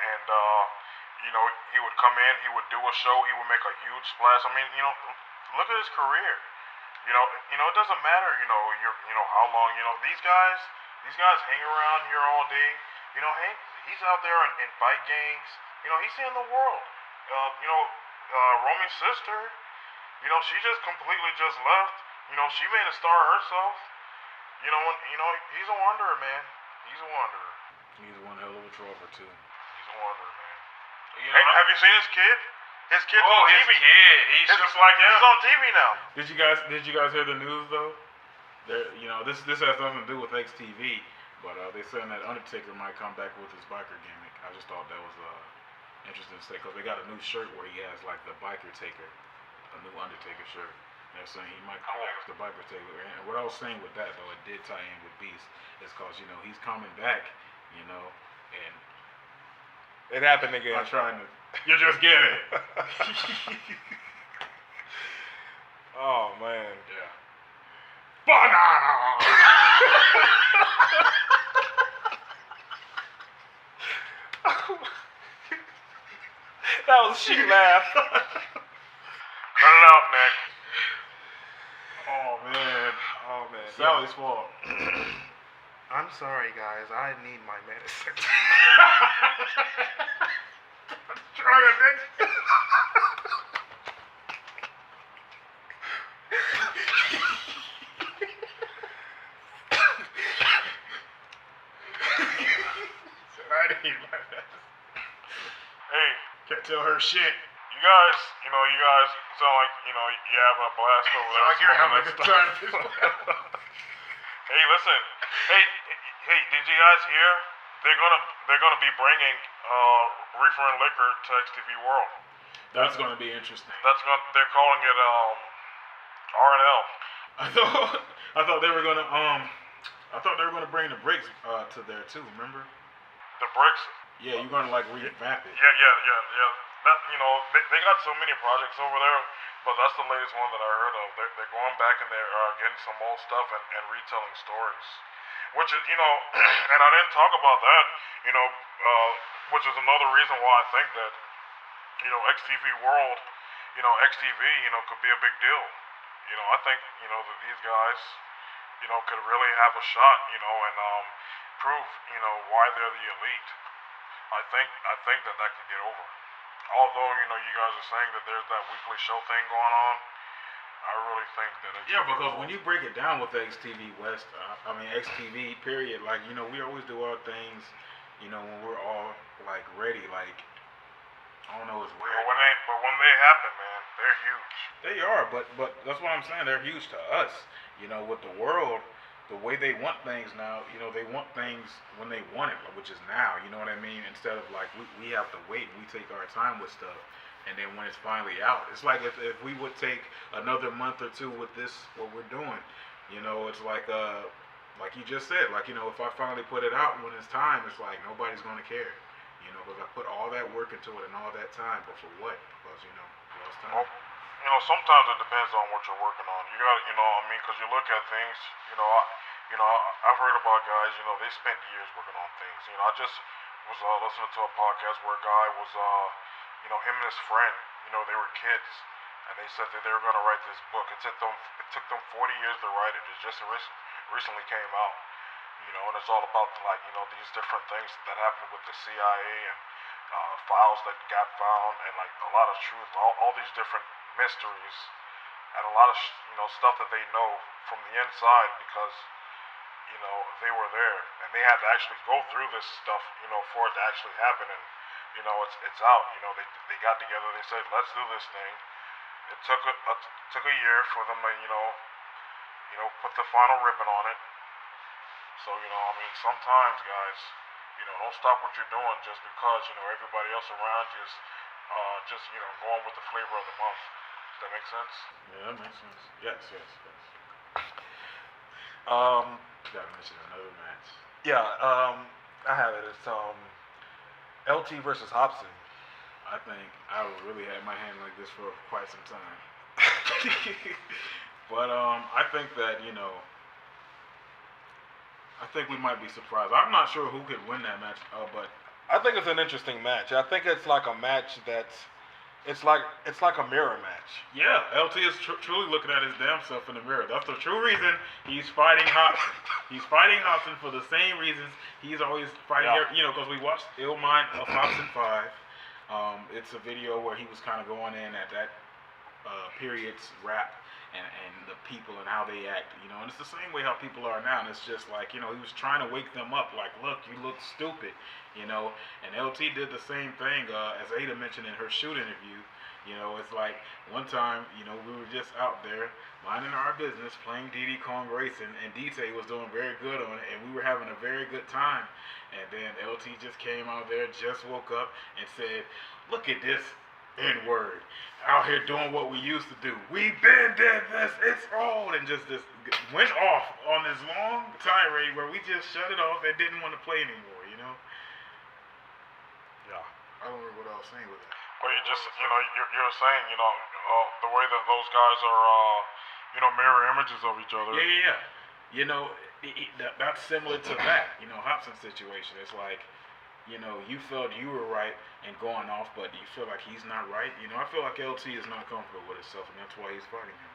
and he would come in, he would do a show, he would make a huge splash. I mean, look at his career. It doesn't matter. How long. These guys hang around here all day. Hank He's out there in fight gangs. He's seeing the world. Roman's sister, she just completely just left. She made a star herself. He's a wanderer, man. He's a wanderer. He's one hell of a trover too. He's a wanderer, man. Hey, have you seen his kid? His kid's on his TV. kid, he's just like him. He's on TV now. Did you guys hear the news though? This has nothing to do with xTV, but they're saying that Undertaker might come back with his biker gimmick. I just thought that was interesting to say because they got a new shirt where he has like the biker taker, a new Undertaker shirt. They're saying he might come back as the biker taker. And what I was saying with that though, it did tie in with Beast, is because he's coming back, and It happened again. I'm trying to. You just get it. Oh man. Yeah. Banana. That was she laugh. Cut it out, Nick. Oh man. Oh man. Sally's fault. I'm sorry, guys. I need my medicine. Try it, Nick. I need my medicine. Hey, Can't tell her shit. you guys sound like, you're having a blast over there. Like you're having a smoking good that time. stuff. Hey, listen. Hey, did you guys hear? They're gonna be bringing reefer and liquor to xTV World. That's gonna be interesting. They're calling it R&L. I thought they were gonna bring the bricks to there too. Remember? The bricks. Yeah, you're gonna like revamp it. Yeah. That they got so many projects over there, but that's the latest one that I heard of. They're going back and they're getting some old stuff and retelling stories, which is and I didn't talk about that, which is another reason why I think that xTV World, xTV, could be a big deal. I think that these guys, could really have a shot, and prove why they're the elite. I think that could get over. Although you guys are saying that there's that weekly show thing going on, I really think that it's Because when you break it down with xTV West, xTV period, like we always do our things, when we're all like ready, like I don't know, it's weird. But when they happen, man, they're huge. They are, but that's what I'm saying. They're huge to us. With the world, the way they want things now, they want things when they want it, which is now. You know what I mean? Instead of like we have to wait. We take our time with stuff, and then when it's finally out, it's like if we would take another month or two with this, what we're doing, it's like you just said, if I finally put it out when it's time, it's like nobody's gonna care. Because I put all that work into it and all that time, but for what? Because lost time. Well, sometimes it depends on what you're working on. You got, because you look at things, I've heard about guys, they spent years working on things. I just was listening to a podcast where a guy was, him and his friend, they were kids, and they said that they were going to write this book. It took them 40 years to write it. It just recently came out. And it's all about these different things that happened with the CIA and files that got found and like a lot of truth, all these different mysteries and a lot of stuff that they know from the inside because they were there and they had to actually go through this stuff for it to actually happen and it's out. They got together. They said let's do this thing. It took a year for them to put the final ribbon on it. So, sometimes, guys, don't stop what you're doing just because, everybody else around you is just, going with the flavor of the month. Does that make sense? Yeah, that makes sense. Yes. Gotta mention another match. Yeah, I have it. It's LT versus Hobson. I think I would really have my hand like this for quite some time. But I think that, I think we might be surprised. I'm not sure who could win that match, but I think it's an interesting match. I think it's like a match that's it's like a mirror match. Yeah, LT is truly looking at his damn self in the mirror. That's the true reason he's fighting Hobson. He's fighting Hobson for the same reasons he's always fighting. Yeah. You know, because we watched Ill Mind of Hobson 5. It's a video where he was kind of going in at that period's rap and the people and how they act, you know, and it's the same way how people are now, and it's just like, you know, he was trying to wake them up, like, look, you look stupid, you know, and LT did the same thing, as Ada mentioned in her shoot interview, you know, it's like, one time, you know, we were just out there, minding our business, playing Diddy Kong Racing, and D-Tay was doing very good on it, and we were having a very good time, and then LT just came out there, just woke up, and said, look at this N-word, out here doing what we used to do. We've been dead this, it's old, and just this went off on this long tirade where we just shut it off and didn't want to play anymore, you know? Yeah. I don't remember what I was saying with that. Well, you just, you know, you're saying, you know, the way that those guys are, you know, mirror images of each other. Yeah. You know, that's similar to that, you know, Hobson's situation. It's like, you know, you felt you were right and going off, but you feel like he's not right. You know, I feel like LT is not comfortable with himself, and that's why he's fighting him.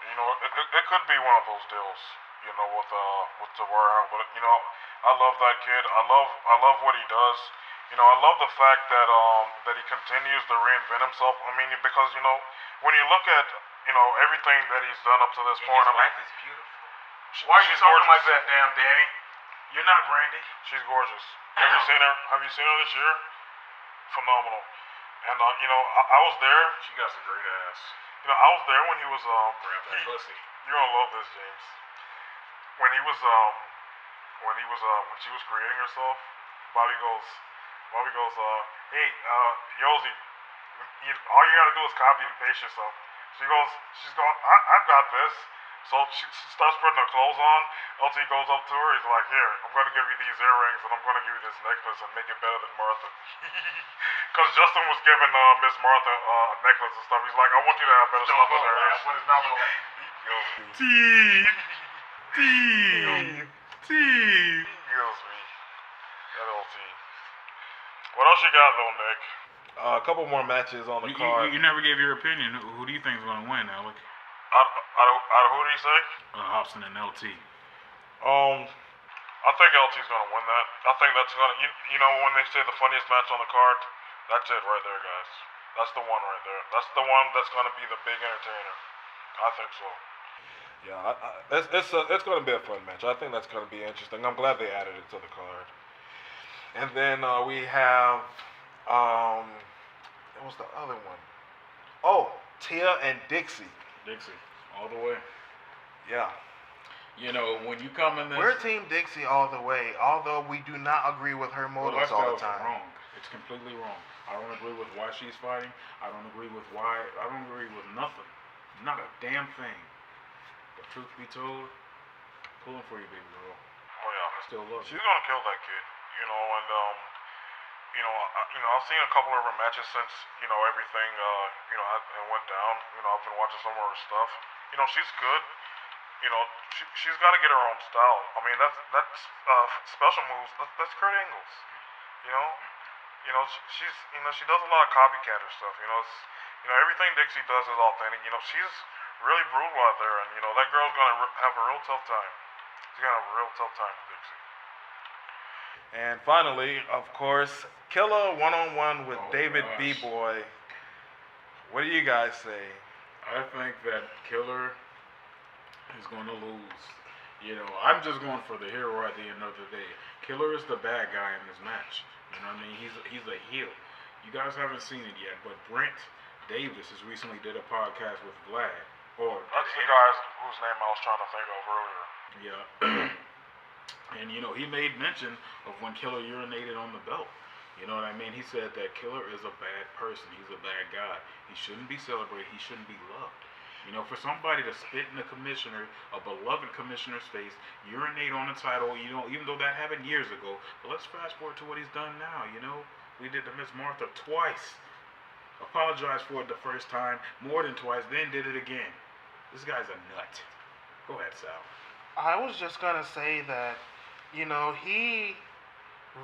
You know, it could be one of those deals, you know, with Tawara. But you know, I love that kid. I love what he does. You know, I love the fact that that he continues to reinvent himself. I mean, because you know, when you look at you know everything that he's done up to this point, I mean, is beautiful. Why are you she's talking gorgeous. like that, damn Danny? You're not Brandy. She's gorgeous. Have you seen her? Have you seen her this year? Phenomenal. And you know, I was there. She got some great ass. You know, I was there when he was Grab that pussy. You're gonna love this, James. When he was when she was creating herself, Bobby goes, hey, Yosi, all you gotta do is copy and paste yourself. She's going, I've got this. So she starts putting her clothes on. LT goes up to her. He's like, here, I'm going to give you these earrings and I'm going to give you this necklace and make it better than Martha. Because Justin was giving Miss Martha a necklace and stuff. He's like, I want you to have better stuff in her ears. What is not going He kills me. That LT. What else you got though, Nick? A couple more matches on the card. You never gave your opinion. Who do you think is going to win, Alec? Out of who did he say? Hobson and LT. I think LT's gonna win that. I think that's gonna, you know, when they say the funniest match on the card, that's it right there, guys. That's the one right there. That's the one that's gonna be the big entertainer. I think so. Yeah, it's going to be a fun match. I think that's going to be interesting. I'm glad they added it to the card. And then we have, what was the other one? Oh, Tia and Dixie. Dixie, all the way. Yeah. You know, when you come in this... We're Team Dixie all the way, although we do not agree with her motives all the time. Wrong. It's completely wrong. I don't agree with why she's fighting. I don't agree with nothing. Not a damn thing. But truth be told, pulling for you, baby girl. Oh yeah. I still love She's you. gonna kill that kid. You know, and I've seen a couple of her matches since everything it went down. You know, I've been watching some of her stuff. You know, she's good. You know, she's got to get her own style. I mean, that's special moves. That's Kurt Angle's. She does a lot of copycatter stuff. Everything Dixie does is authentic. She's really brutal out there, and that girl's gonna have a real tough time. She's gonna have a real tough time with Dixie. And finally, of course, Killer one-on-one with David B-Boy. What do you guys say? I think that Killer is going to lose. I'm just going for the hero at the end of the day. Killer is the bad guy in this match. You know what I mean? He's a heel. You guys haven't seen it yet, but Brent Davis has recently did a podcast with Vlad. That's the guy whose name I was trying to think of earlier. Yeah. And he made mention of when Killer urinated on the belt. You know what I mean? He said that Killer is a bad person. He's a bad guy. He shouldn't be celebrated. He shouldn't be loved. For somebody to spit in the commissioner, a beloved commissioner's face, urinate on the title, even though that happened years ago. But let's fast forward to what he's done now, We did to Miss Martha twice. Apologized for it the first time, more than twice, then did it again. This guy's a nut. Go ahead, Sal. I was just gonna say that, he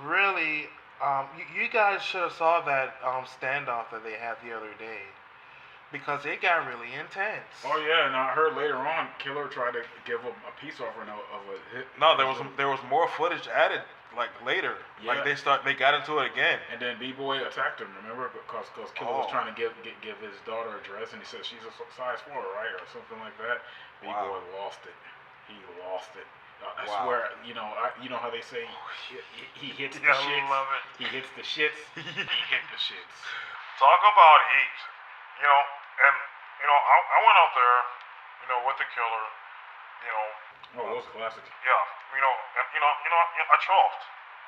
really You guys should have saw that standoff that they had the other day because it got really intense. Oh yeah, and I heard later on, Killer tried to give a peace offering of a hit. No, there was more footage added like later. Yeah. Like they got into it again. And then B-Boy attacked him, remember? Because Killer was trying to give his daughter a dress, and he said she's a size 4, right? Or something like that. B-Boy lost it. He lost it. I swear, you know how they say he hits the shits. I love it. He hits the shits. He hit the shits. Talk about heat. And I went out there, with the Killer, Oh, it was classic. yeah, I chuffed.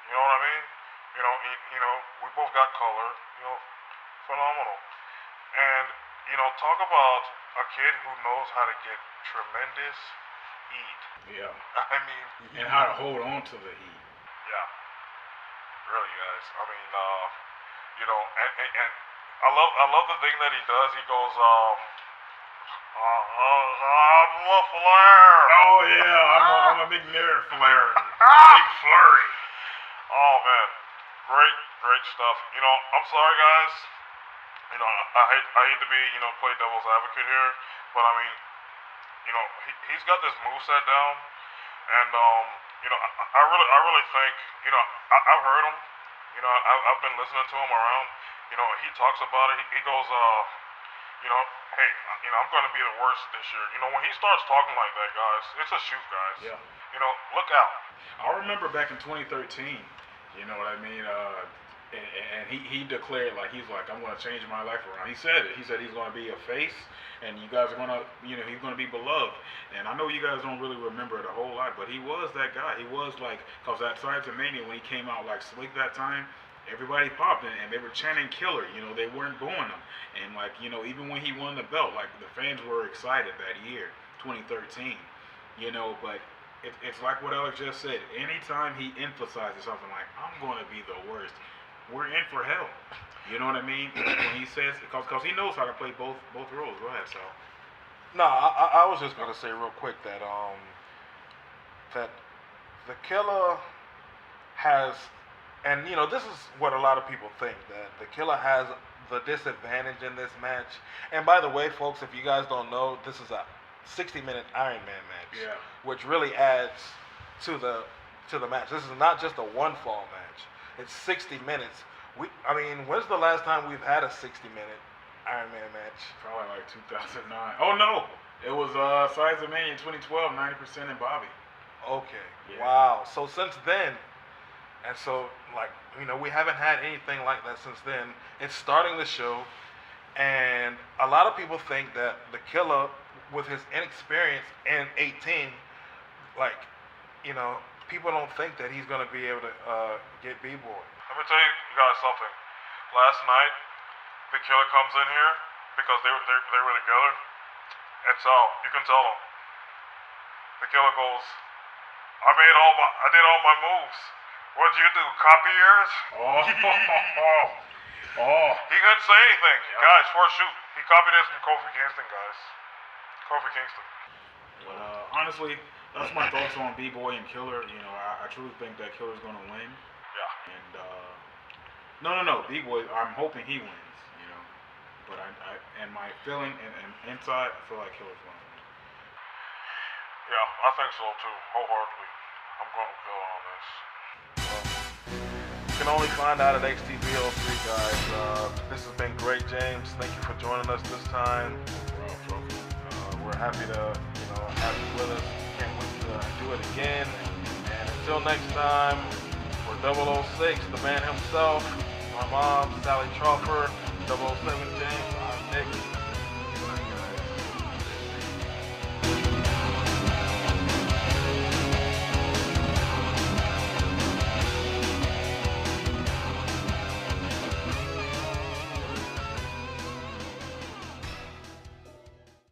You know what I mean? We both got color, phenomenal. And, talk about a kid who knows how to get tremendous heat. Yeah. I mean, And how to hold on to the heat. yeah, really, guys. I mean, and I love the thing that he does. He goes, Flair. Oh yeah, I'm a big nerd Flair. Big flurry. Oh man, great stuff. I'm sorry, guys. I hate to be, play devil's advocate here, but I mean, he's got this moveset down, and I really think, I've heard him. I've been listening to him around. He talks about it. He goes, hey, I'm going to be the worst this year. When he starts talking like that, guys, it's a shoot, guys. Yeah. Look out. I remember back in 2013. You know what I mean? And he declared, like, he's like, I'm going to change my life around. He said it. He said he's going to be a face, and you guys are going to, he's going to be beloved. And I know you guys don't really remember it a whole lot, but he was that guy. He was like, because that Science of Mania, when he came out like slick that time, everybody popped in, and they were chanting Killer. They weren't booing him. And like, even when he won the belt, like the fans were excited that year, 2013. But it's like what Alex just said. Anytime he emphasizes something like, I'm going to be the worst, we're in for hell. You know what I mean? When he says, because he knows how to play both roles. Go ahead, Sal. No, I was just gonna say real quick that that the Killer has, and this is what a lot of people think, that the Killer has the disadvantage in this match. And by the way, folks, if you guys don't know, this is a 60-minute Iron Man match, which really adds to the match. This is not just a one-fall match. It's 60 minutes. When's the last time we've had a 60-minute Iron Man match? Probably like 2009. Oh no, it was Science of Mania in 2012, 90% in Bobby. Okay. Yeah. Wow. So since then, and so like we haven't had anything like that since then. It's starting the show, and a lot of people think that the Killer, with his inexperience in 18, like people don't think that he's gonna be able to get B-Boy. Let me tell you guys something. Last night, the Killer comes in here because they were together, and so you can tell him. The Killer goes, I did all my moves. What'd you do? Copy yours? He couldn't say anything, guys. For a shoot, he copied this from Kofi Kingston, guys. Kofi Kingston. But honestly, that's my thoughts on B-Boy and Killer. I truly think that Killer's gonna win. Yeah. And no, B-Boy, I'm hoping he wins. But and my feeling and inside, I feel like Killer's gonna win. Yeah, I think so too, wholeheartedly. I'm going to Killer on this. You can only find out at xTv 03, guys. This has been great, James. Thank you for joining us this time. We're happy to have you with us. Can't wait to do it again. And until next time, for 006, the man himself, my mom, Sally Tropher, 007 James, I'm Nick.